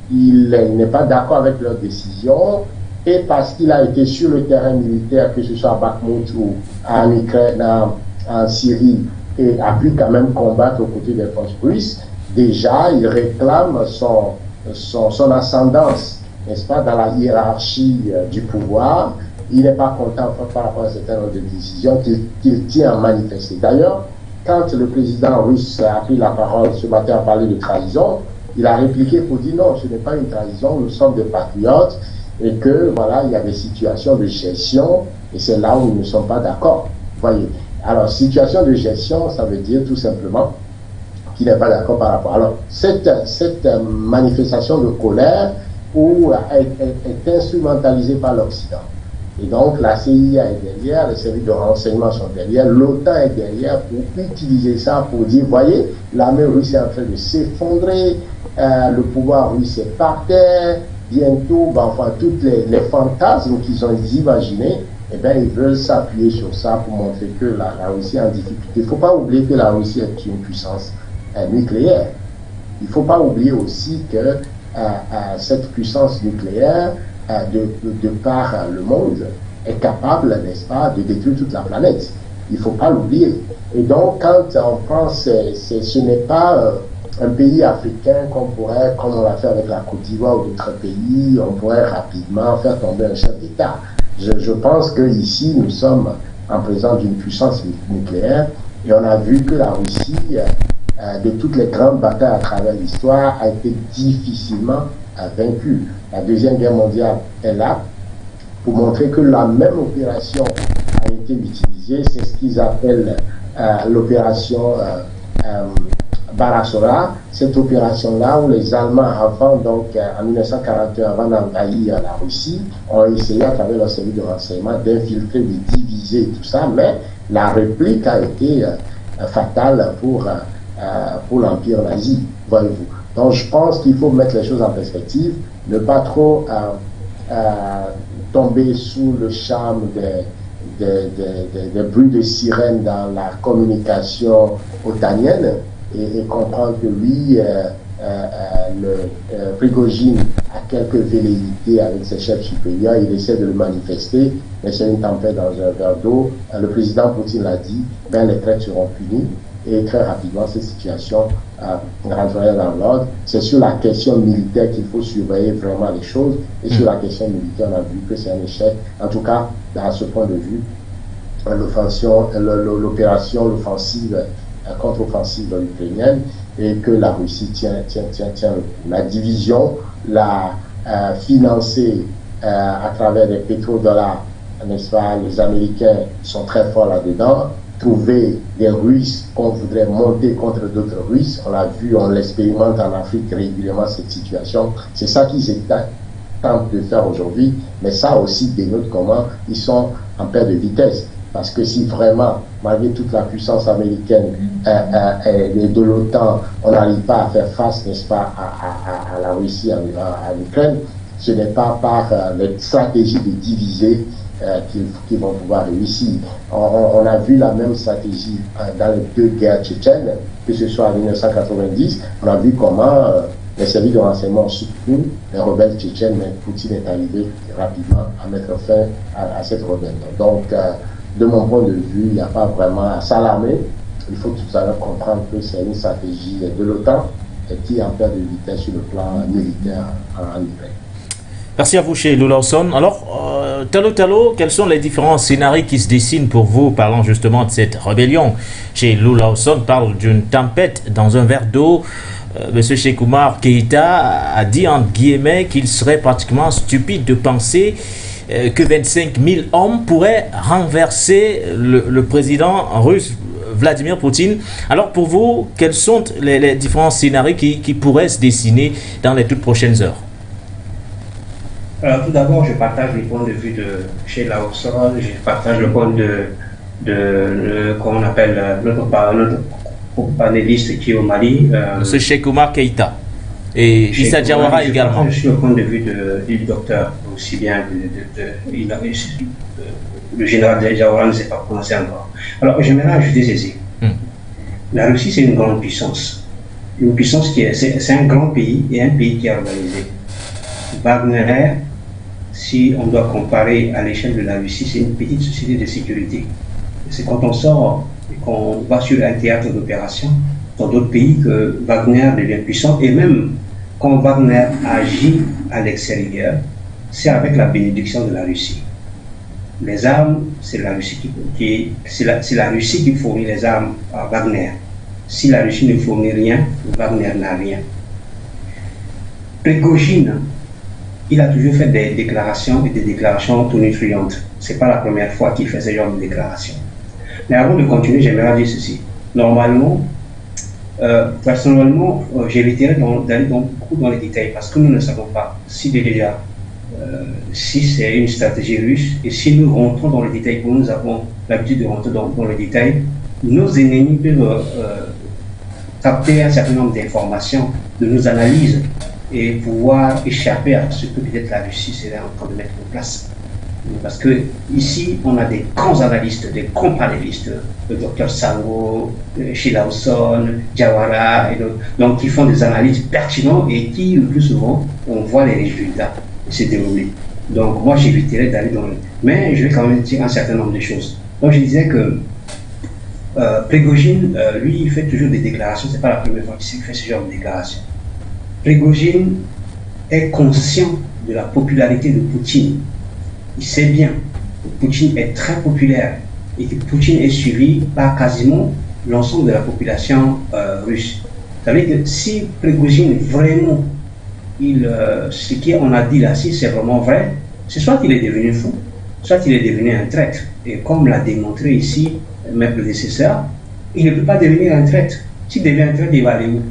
il n'est pas d'accord avec leurs décisions. Et parce qu'il a été sur le terrain militaire, que ce soit à Bakhmut ou en Ukraine, en Syrie, et a pu quand même combattre aux côtés des forces russes, déjà il réclame son ascendance, n'est-ce pas, dans la hiérarchie du pouvoir. Il n'est pas content par rapport à certaines de décisions qu'il tient à manifester. D'ailleurs, quand le président russe a pris la parole ce matin à parler de trahison, il a répliqué pour dire non, ce n'est pas une trahison, nous sommes des patriotes, et que voilà, il y a des situations de gestion, et c'est là où nous ne sommes pas d'accord. Voyez. Alors, situation de gestion, ça veut dire tout simplement qu'il n'est pas d'accord par rapport. Alors, cette manifestation de colère est instrumentalisée par l'Occident. Et donc, la CIA est derrière, les services de renseignement sont derrière, l'OTAN est derrière pour utiliser ça pour dire, voyez, l'armée russe est en train de s'effondrer, le pouvoir russe est par terre, bientôt, enfin, tous les fantasmes qu'ils ont imaginés, eh bien, ils veulent s'appuyer sur ça pour montrer que la Russie est en difficulté. Il ne faut pas oublier que la Russie est une puissance nucléaire. Il ne faut pas oublier aussi que cette puissance nucléaire, de par le monde, est capable, n'est-ce pas, de détruire toute la planète. Il ne faut pas l'oublier. Et donc, quand on pense, ce n'est pas un pays africain qu'on pourrait, comme on l'a fait avec la Côte d'Ivoire ou d'autres pays, on pourrait rapidement faire tomber un chef d'État. Je pense qu'ici, nous sommes en présence d'une puissance nucléaire et on a vu que la Russie, de toutes les grandes batailles à travers l'histoire, a été difficilement vaincue. La Deuxième Guerre mondiale est là pour montrer que la même opération a été utilisée. C'est ce qu'ils appellent l'opération Barasora, cette opération-là où les Allemands, avant, donc en 1941, avant d'envahir la Russie, ont essayé à travers leur service de renseignement d'infiltrer, de diviser tout ça, mais la réplique a été fatale pour l'Empire nazi, voyez-vous. Donc je pense qu'il faut mettre les choses en perspective, ne pas trop tomber sous le charme des bruits de sirène dans la communication otanienne et comprendre que lui, Prigojine a quelques velléités avec ses chefs supérieurs, il essaie de le manifester, mais c'est une tempête dans un verre d'eau. Le président Poutine l'a dit, ben, les traites seront punies et très rapidement cette situation rentrera dans l'ordre. C'est sur la question militaire qu'il faut surveiller vraiment les choses et sur la question militaire on a vu que c'est un échec. En tout cas, à ce point de vue, l'offensive contre-offensive ukrainienne et que la Russie tient la division, la financer à travers des pétrodollars, n'est-ce pas? Les Américains sont très forts là-dedans. Trouver des Russes qu'on voudrait monter contre d'autres Russes, on l'a vu, on l'expérimente en Afrique régulièrement cette situation. C'est ça qu'ils tentent de faire aujourd'hui, mais ça aussi dénote comment ils sont en perte de vitesse. Parce que si vraiment, malgré toute la puissance américaine et de l'OTAN, on n'arrive pas à faire face, n'est-ce pas, à la Russie, à l'Ukraine, ce n'est pas par les stratégies de diviser qu'ils vont pouvoir réussir. On a vu la même stratégie dans les deux guerres tchétchènes, que ce soit en 1990, on a vu comment les services de renseignement ont soutenu les rebelles tchétchènes, mais Poutine est arrivé rapidement à mettre fin à cette rébellion. Donc, de mon point de vue, il n'y a pas vraiment à s'alarmer. Il faut tout à l'heure comprendre que c'est une stratégie de l'OTAN qui est en perte de vitesse sur le plan militaire en Ukraine. Merci à vous, chez Lawson. Alors, Talo, quels sont les différents scénarios qui se dessinent pour vous, parlant justement de cette rébellion? Chez Lawson parle d'une tempête dans un verre d'eau. Monsieur Cheikh Oumar Keïta a dit, entre guillemets, qu'il serait pratiquement stupide de penser que 25 000 hommes pourraient renverser le président russe Vladimir Poutine. Alors pour vous, quels sont les différents scénarios qui pourraient se dessiner dans les toutes prochaines heures? Alors tout d'abord, je partage le point de vue de chez Lawson, je partage le point qu'on appelle notre panéliste qui est au Mali. Monsieur Cheikh Oumar Keïta. Et Issa Diawara également. Je suis au point de vue du docteur, aussi bien le général Diawara ne s'est pas prononcé encore. Alors, j'aimerais ajouter ceci. La Russie, c'est une grande puissance. Une puissance c'est un grand pays et un pays qui est organisé. Wagner, si on doit comparer à l'échelle de la Russie, c'est une petite société de sécurité. C'est quand on sort et qu'on va sur un théâtre d'opération dans d'autres pays que Wagner devient puissant, et même quand Wagner agit à l'extérieur, c'est avec la bénédiction de la Russie. Les armes, c'est la Russie qui fournit les armes à Wagner. Si la Russie ne fournit rien, Wagner n'a rien. Prigojine, il a toujours fait des déclarations et des déclarations tonitruantes. Ce n'est pas la première fois qu'il fait ce genre de déclarations. Mais avant de continuer, j'aimerais dire ceci. Normalement, personnellement, j'éviterais d'aller beaucoup dans les détails parce que nous ne savons pas si déjà, si c'est une stratégie russe et si nous rentrons dans les détails, comme nous avons l'habitude de rentrer dans les détails, nos ennemis peuvent capter un certain nombre d'informations de nos analyses et pouvoir échapper à ce que peut-être la Russie serait en train de mettre en place. Parce que ici, on a des grands analystes, des grands panélistes, le docteur Sango, Sheila Hawson, Jawara, et donc qui font des analyses pertinentes et qui, le plus souvent, on voit les résultats se dérouler. Donc moi, j'éviterais d'aller dans le... Mais je vais quand même dire un certain nombre de choses. Donc je disais que Prigojine, lui, il fait toujours des déclarations. C'est pas la première fois qu'il fait ce genre de déclarations. Prigojine est conscient de la popularité de Poutine. Il sait bien que Poutine est très populaire et que Poutine est suivi par quasiment l'ensemble de la population russe. Vous savez que si Prigojine vraiment, ce qu'on a dit là, si c'est vraiment vrai, c'est soit qu'il est devenu fou, soit il est devenu un traître. Et comme l'a démontré ici mes prédécesseurs, il ne peut pas devenir un traître. S'il devient un traître, il va aller où?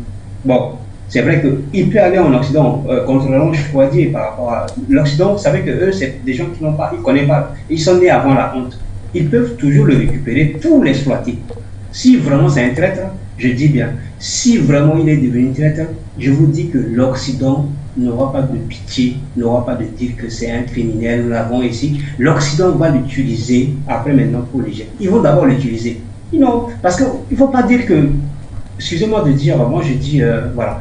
Bon, c'est vrai qu'il peut aller en Occident, contrairement, je pourrais dire, par rapport à l'Occident. Vous savez que eux, c'est des gens qui n'ont pas, ils ne connaissent pas, ils sont nés avant la honte. Ils peuvent toujours le récupérer pour l'exploiter. Si vraiment c'est un traître, je dis bien, si vraiment il est devenu traître, je vous dis que l'Occident n'aura pas de pitié, n'aura pas de dire que c'est un criminel, nous l'avons ici. L'Occident va l'utiliser après maintenant pour les gens. Ils vont d'abord l'utiliser. Non, parce qu'il ne faut pas dire que, excusez-moi de dire, moi je dis, voilà,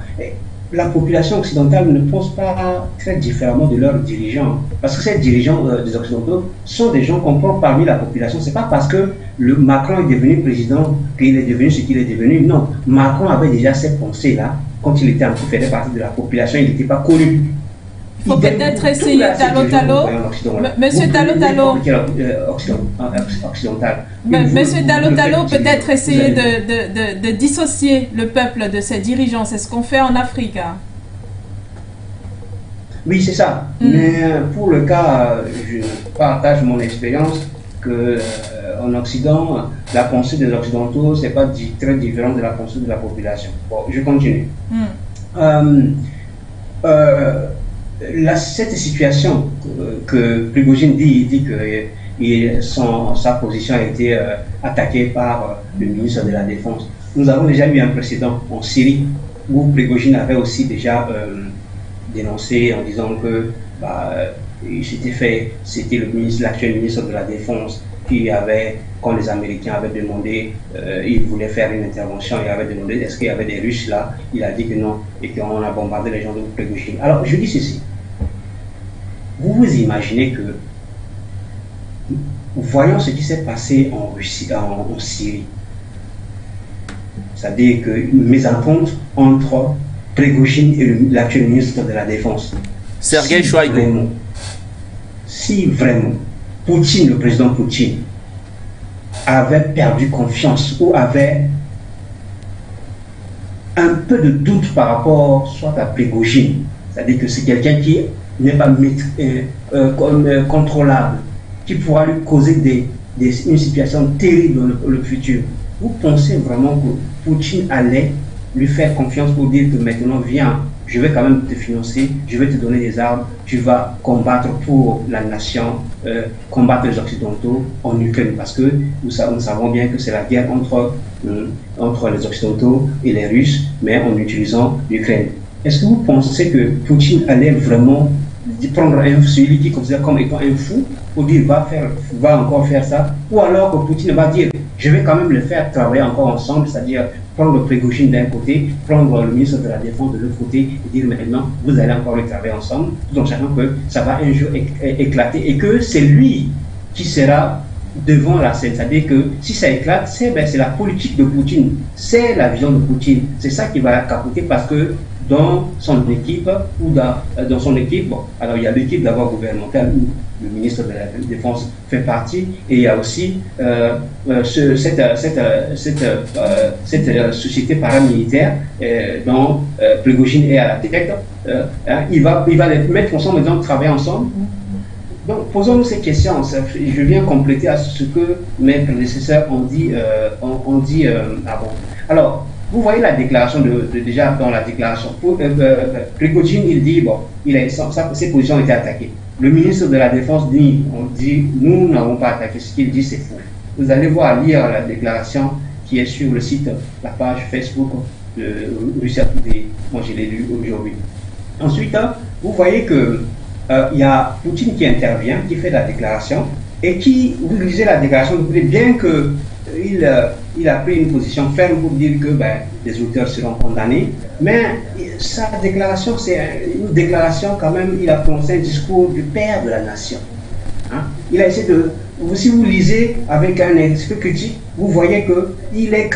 la population occidentale ne pense pas très différemment de leurs dirigeants. Parce que ces dirigeants des Occidentaux sont des gens qu'on prend parmi la population. Ce n'est pas parce que Macron est devenu président qu'il est devenu ce qu'il est devenu. Non, Macron avait déjà ces pensées-là. Quand il était en train de faire partie de la population, il n'était pas connu. Il faut peut-être essayer Talo. Monsieur Talo, Monsieur Talo, peut-être essayer de dissocier le peuple de ses dirigeants. C'est ce qu'on fait en Afrique. Hein. Oui, c'est ça. Mais pour le cas, je partage mon expérience que en Occident, la pensée des Occidentaux, c'est pas très différent de la pensée de la population. Bon, je continue. Cette situation que Prigojine dit, il dit que sa position a été attaquée par le ministre de la Défense. Nous avons déjà eu un précédent en Syrie où Prigojine avait aussi déjà dénoncé en disant que c'était l'actuel ministre de la Défense qui avait, quand les Américains avaient demandé, ils voulaient faire une intervention, ils avaient demandé est-ce qu'il y avait des Russes là, il a dit que non, et qu'on a bombardé les gens de Prigojine. Alors je dis ceci, vous vous imaginez que, voyons ce qui s'est passé en Russie, en Syrie, c'est-à-dire qu'une mésentente entre Prigojine et l'actuel ministre de la Défense. Sergei Shoigu. Si vraiment Poutine, le président Poutine, avait perdu confiance ou avait un peu de doute par rapport soit à Prigojine, c'est-à-dire que c'est quelqu'un qui n'est pas contrôlable, qui pourra lui causer une situation terrible dans le futur. Vous pensez vraiment que Poutine allait lui faire confiance pour dire que maintenant, viens, je vais quand même te financer, je vais te donner des armes, tu vas combattre pour la nation, combattre les Occidentaux en Ukraine, parce que nous savons bien que c'est la guerre entre les Occidentaux et les Russes, mais en utilisant l'Ukraine. Est-ce que vous pensez que Poutine allait vraiment prendre celui qui considère comme étant un fou pour dire va encore faire ça, ou alors que Poutine va dire je vais quand même le faire travailler encore ensemble, c'est-à-dire prendre Prigojine d'un côté, prendre le ministre de la Défense de l'autre côté et dire maintenant vous allez encore le travailler ensemble, tout en sachant que ça va un jour éclater et que c'est lui qui sera devant la scène. C'est-à-dire que si ça éclate, c'est la politique de Poutine, c'est la vision de Poutine, c'est ça qui va capoter parce que dans son équipe ou dans son équipe, bon, alors il y a l'équipe d'abord gouvernementale où le ministre de la Défense fait partie et il y a aussi cette société paramilitaire dont Prigojine est à la tête. Il va les mettre ensemble et donc travailler ensemble. Donc posons-nous ces questions. Je viens compléter à ce que mes prédécesseurs ont dit avant. Alors, vous voyez la déclaration déjà dans la déclaration. Prigojine, il dit, bon, ses positions ont été attaquées. Le ministre de la Défense dit, nous n'avons pas attaqué. Ce qu'il dit, c'est faux. Vous allez voir, lire la déclaration qui est sur le site, la page Facebook de Russia Today. Moi, je l'ai lu aujourd'hui. Ensuite, vous voyez que il y a Poutine qui intervient, qui fait la déclaration, et qui, vous lisez la déclaration, vous voulez bien que il a pris une position ferme pour dire que les auteurs seront condamnés, mais sa déclaration, c'est une déclaration quand même, il a prononcé un discours du père de la nation. Hein? Il a essayé de... Si vous lisez avec un esprit critique, vous voyez qu'il reste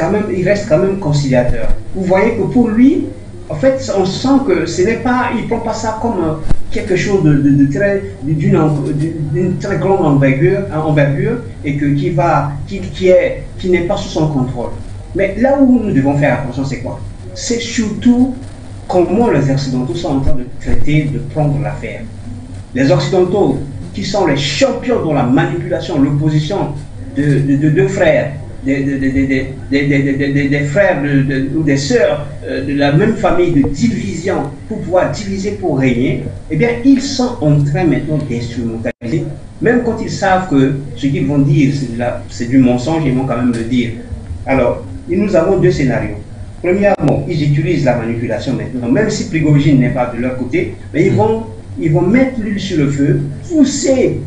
quand même conciliateur. Vous voyez que pour lui, en fait, on sent que ce n'est pas, il ne prend pas ça comme quelque chose d'une très grande envergure et qui n'est pas sous son contrôle. Mais là où nous devons faire attention, c'est quoi? C'est surtout comment les Occidentaux sont en train de traiter, de prendre l'affaire. Les Occidentaux, qui sont les champions dans la manipulation, l'opposition de deux frères, des frères ou des sœurs de la même famille, de division, pour pouvoir diviser, pour régner, eh bien, ils sont en train maintenant d'instrumentaliser, même quand ils savent que ce qu'ils vont dire, c'est du mensonge, ils vont quand même le dire. Alors, nous avons deux scénarios. Premièrement, ils utilisent la manipulation maintenant, même si Prigojine n'est pas de leur côté, mais ils vont mettre l'huile sur le feu, pousser,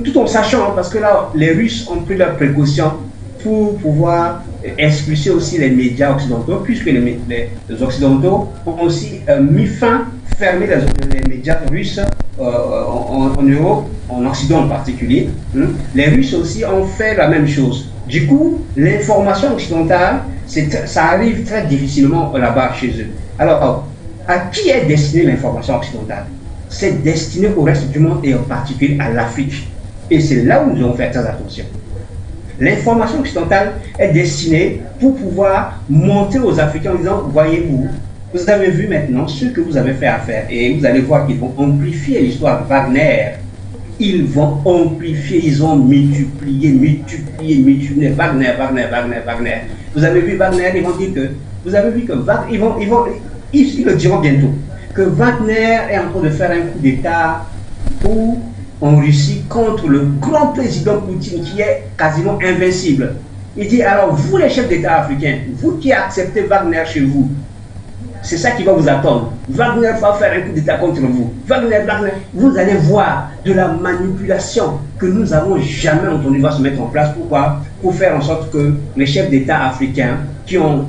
tout en sachant, parce que là, les Russes ont pris leurs précautions pour pouvoir expulser aussi les médias occidentaux, puisque les Occidentaux ont aussi fermé les médias russes en Europe, en Occident en particulier. Les Russes aussi ont fait la même chose. Du coup, l'information occidentale, ça arrive très difficilement là-bas chez eux. Alors, à qui est destinée l'information occidentale? C'est destiné au reste du monde et en particulier à l'Afrique. Et c'est là où nous devons faire très attention. L'information occidentale est destinée pour pouvoir montrer aux Africains en disant, voyez-vous, vous avez vu maintenant ce que vous avez fait à faire et vous allez voir qu'ils vont amplifier l'histoire de Wagner. Ils vont amplifier, ils ont multiplié Wagner. Vous avez vu Wagner, ils vont dire que, vous avez vu que Wagner, ils le diront bientôt, que Wagner est en train de faire un coup d'État en Russie contre le grand président Poutine qui est quasiment invincible. Il dit alors vous les chefs d'État africains, vous qui acceptez Wagner chez vous, c'est ça qui va vous attendre. Wagner va faire un coup d'État contre vous. Wagner, vous allez voir de la manipulation que nous n'avons jamais entendu va se mettre en place. Pourquoi? Pour faire en sorte que les chefs d'État africains qui ont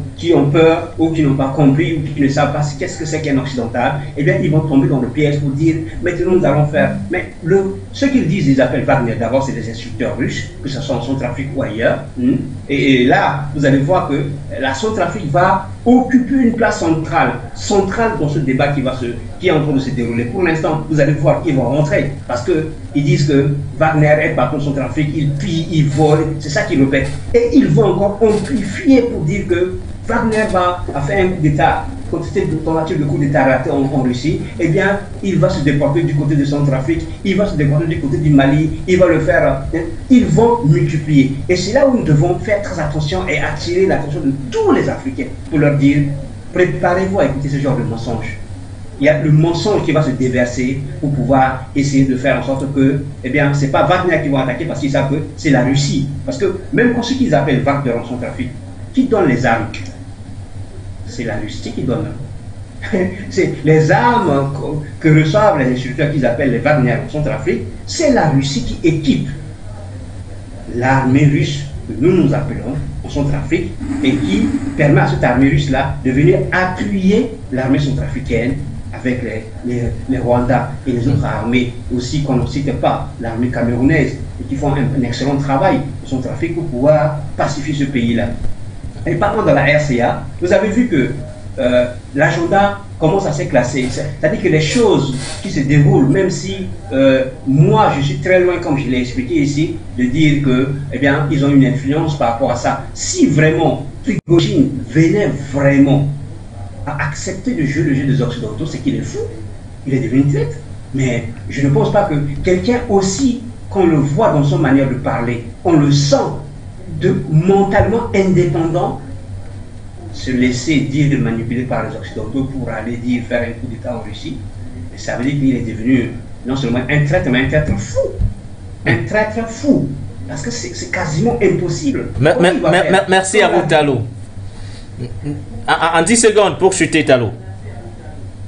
peur ou qui n'ont pas compris ou qui ne savent pas qu'est-ce que c'est qu'un occidental, eh bien ils vont tomber dans le piège pour dire maintenant nous allons faire. Mais ce qu'ils disent, ils appellent Wagner, d'abord c'est des instructeurs russes, que ce soit en Centrafrique ou ailleurs. Et là, vous allez voir que la Centrafrique va occuper une place centrale dans ce débat qui est en train de se dérouler. Pour l'instant, vous allez voir qu'ils vont rentrer parce qu'ils disent que Wagner est patron de Centrafrique, il pille, il vole, c'est ça qu'ils répètent. Et ils vont encore amplifier pour dire que Wagner a fait un coup d'État, tentative de coup d'État raté en Russie, eh bien, il va se déporter du côté de Centrafrique, il va se déporter du côté du Mali, il va le faire, ils vont multiplier. Et c'est là où nous devons faire très attention et attirer l'attention de tous les Africains pour leur dire, préparez-vous à écouter ce genre de mensonge. Il y a le mensonge qui va se déverser pour pouvoir essayer de faire en sorte que, eh bien, c'est pas Wagner qui va attaquer parce qu'ils savent que c'est la Russie. Parce que même quand ceux qu'ils appellent Wagner en Centrafrique, qui donne les armes? C'est la Russie qui donne. C'est les armes que reçoivent les instructeurs qu'ils appellent les Wagner en Centrafrique, c'est la Russie qui équipe l'armée russe que nous appelons en Centrafrique et qui permet à cette armée russe-là de venir appuyer l'armée centrafricaine avec les Rwandais et les autres armées aussi qu'on ne cite pas, l'armée camerounaise, et qui font un excellent travail en Centrafrique pour pouvoir pacifier ce pays-là. Et parlant de la RCA, vous avez vu que l'agenda commence à se classer. C'est-à-dire que les choses qui se déroulent, même si moi je suis très loin, comme je l'ai expliqué ici, de dire que, eh bien, ils ont une influence par rapport à ça. Si vraiment Prigojine venait vraiment à accepter de jouer le jeu des Occidentaux, c'est qu'il est fou. Il est devenu traître. Mais je ne pense pas que quelqu'un aussi, qu'on le voit dans son manière de parler, on le sent mentalement indépendant, se laisser dire manipuler par les Occidentaux pour aller faire un coup d'État en Russie. Et ça veut dire qu'il est devenu non seulement un traître, mais un traître fou. Un traître fou. Parce que c'est quasiment impossible. Merci à vous, Talo. En 10 secondes pour chuter, Talo.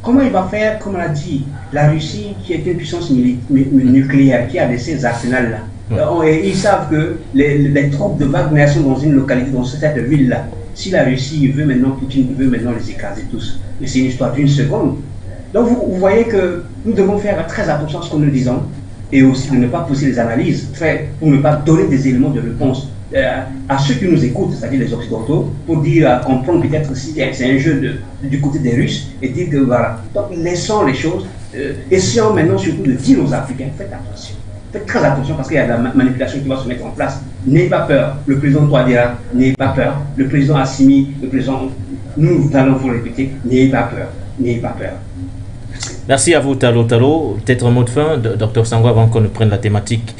Comment il va faire, comme on a dit, la Russie qui est une puissance nucléaire, qui a ces arsenals-là. Et ils savent que les troupes de Wagner sont dans une localité, dans cette ville-là. Si la Russie veut maintenant, Poutine veut maintenant les écraser tous. Mais c'est une histoire d'une seconde. Donc vous voyez que nous devons faire très attention à ce que nous disons et aussi de ne pas pousser les analyses pour ne pas donner des éléments de réponse à ceux qui nous écoutent, c'est-à-dire les Occidentaux, pour dire, comprendre peut-être si c'est un jeu du côté des Russes et dire que voilà. Donc laissons les choses, essayons maintenant surtout de dire aux Africains, faites attention. Faites très attention parce qu'il y a de la manipulation qui va se mettre en place. N'ayez pas peur. Le président Touadéra, n'ayez pas peur. Le président Assimi, le président, nous allons vous répéter, n'ayez pas peur. N'ayez pas peur. Merci à vous, Talo. Peut-être un mot de fin, Dr Sangwa, avant qu'on ne prenne la thématique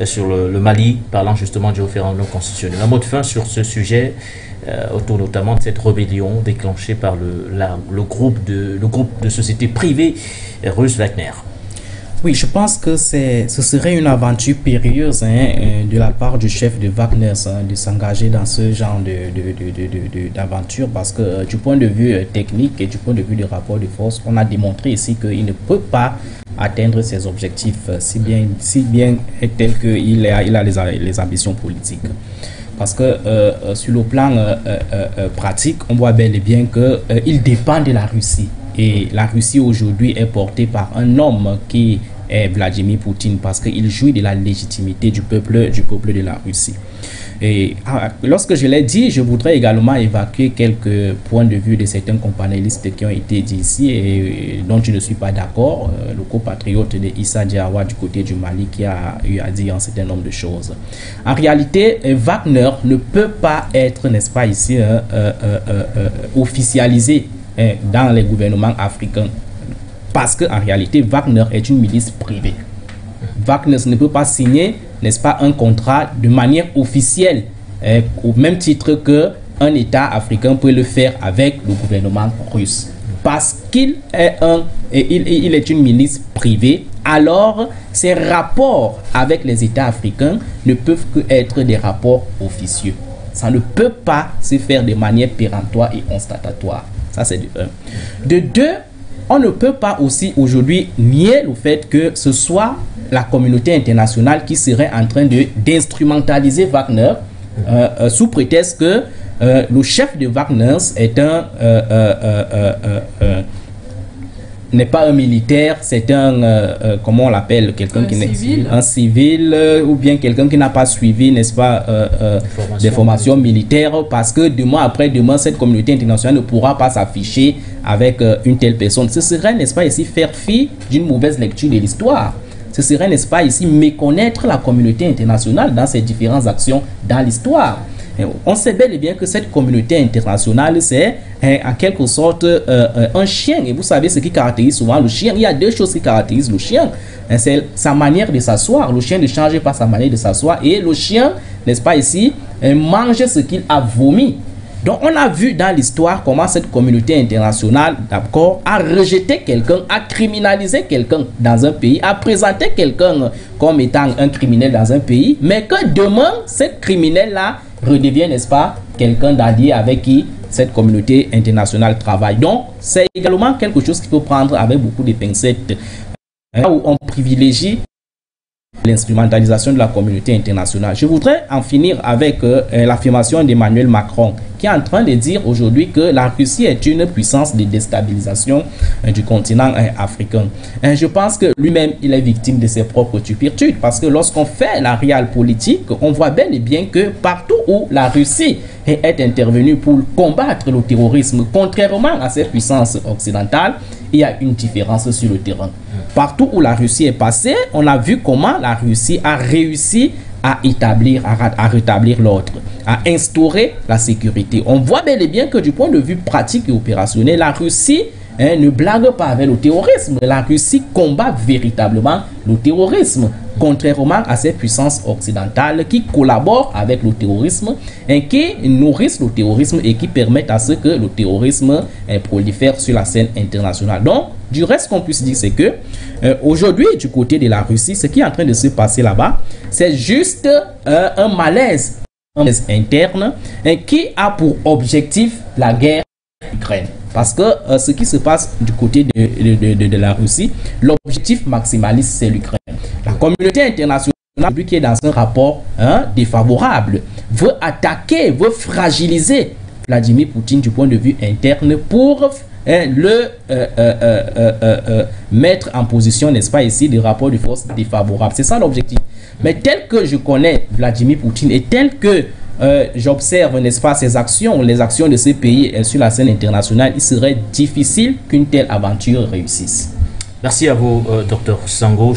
sur le Mali, parlant justement du référendum constitutionnel. Un mot de fin sur ce sujet, autour notamment de cette rébellion déclenchée par le groupe de sociétés privées russe Wagner. Oui, je pense que ce serait une aventure périlleuse de la part du chef de Wagner de s'engager dans ce genre d'aventure parce que du point de vue technique et du point de vue du rapport de force, on a démontré ici qu'il ne peut pas atteindre ses objectifs si bien tel qu'il a les ambitions politiques. Parce que sur le plan pratique, on voit bel et bien qu'il dépend de la Russie. Et la Russie aujourd'hui est portée par un homme qui est Vladimir Poutine parce qu'il jouit de la légitimité du peuple de la Russie. Et lorsque je l'ai dit, je voudrais également évacuer quelques points de vue de certains companélistes qui ont été dit ici et dont je ne suis pas d'accord. Le compatriote de Issa Diawa du côté du Mali qui a eu à dire un certain nombre de choses. En réalité, Wagner ne peut pas être, n'est-ce pas ici, officialisé dans les gouvernements africains parce qu'en réalité Wagner est une milice privée. Wagner ne peut pas signer, n'est-ce pas, un contrat de manière officielle au même titre qu'un État africain peut le faire avec le gouvernement russe parce qu'il est il est une milice privée. Alors ses rapports avec les États africains ne peuvent que être des rapports officieux. Ça ne peut pas se faire de manière péremptoire et constatatoire. Ça, c'est de 1. De 2, on ne peut pas aussi aujourd'hui nier le fait que ce soit la communauté internationale qui serait en train d'instrumentaliser Wagner sous prétexte que le chef de Wagner est n'est pas un militaire, c'est un, comment on l'appelle, quelqu'un qui n'est un civil ou bien quelqu'un qui n'a pas suivi, n'est-ce pas, des formations militaires parce que demain après demain, cette communauté internationale ne pourra pas s'afficher avec une telle personne. Ce serait, n'est-ce pas, ici faire fi d'une mauvaise lecture de l'histoire. Ce serait, n'est-ce pas, ici méconnaître la communauté internationale dans ses différentes actions dans l'histoire. On sait bel et bien que cette communauté internationale, c'est en quelque sorte un chien. Et vous savez ce qui caractérise souvent le chien. Il y a deux choses qui caractérisent le chien. C'est sa manière de s'asseoir. Le chien ne change pas sa manière de s'asseoir. Et le chien, n'est-ce pas ici, mange ce qu'il a vomi. Donc on a vu dans l'histoire comment cette communauté internationale, d'accord, a rejeté quelqu'un, a criminalisé quelqu'un dans un pays, a présenté quelqu'un comme étant un criminel dans un pays, mais que demain, ce criminel-là redevient, n'est-ce pas, quelqu'un d'allié avec qui cette communauté internationale travaille. Donc, c'est également quelque chose qu'il faut prendre avec beaucoup de pincettes, où on privilégie l'instrumentalisation de la communauté internationale. Je voudrais en finir avec l'affirmation d'Emmanuel Macron, qui est en train de dire aujourd'hui que la Russie est une puissance de déstabilisation du continent africain. Je pense que lui-même, il est victime de ses propres turpitudes, parce que lorsqu'on fait la réelle politique, on voit bel et bien que partout où la Russie est intervenue pour combattre le terrorisme, contrairement à ces puissances occidentales, il y a une différence sur le terrain. Partout où la Russie est passée, on a vu comment la Russie a réussi à rétablir l'ordre, à instaurer la sécurité. On voit bel et bien que du point de vue pratique et opérationnel, la Russie ne blague pas avec le terrorisme. La Russie combat véritablement le terrorisme, contrairement à ces puissances occidentales qui collaborent avec le terrorisme et qui nourrissent le terrorisme et qui permettent à ce que le terrorisme prolifère sur la scène internationale. Donc, du reste, qu'on puisse dire, c'est que aujourd'hui, du côté de la Russie, ce qui est en train de se passer là-bas, c'est juste un malaise interne qui a pour objectif la guerre en Ukraine. Parce que ce qui se passe du côté de la Russie, l'objectif maximaliste, c'est l'Ukraine. La communauté internationale, qui est dans un rapport défavorable, veut attaquer, veut fragiliser Vladimir Poutine du point de vue interne pour mettre en position, n'est-ce pas, ici, des rapports de force défavorables. C'est ça l'objectif. Mais tel que je connais Vladimir Poutine et tel que j'observe, n'est-ce pas, ses actions, les actions de ces pays sur la scène internationale, il serait difficile qu'une telle aventure réussisse. Merci à vous, Dr Sango.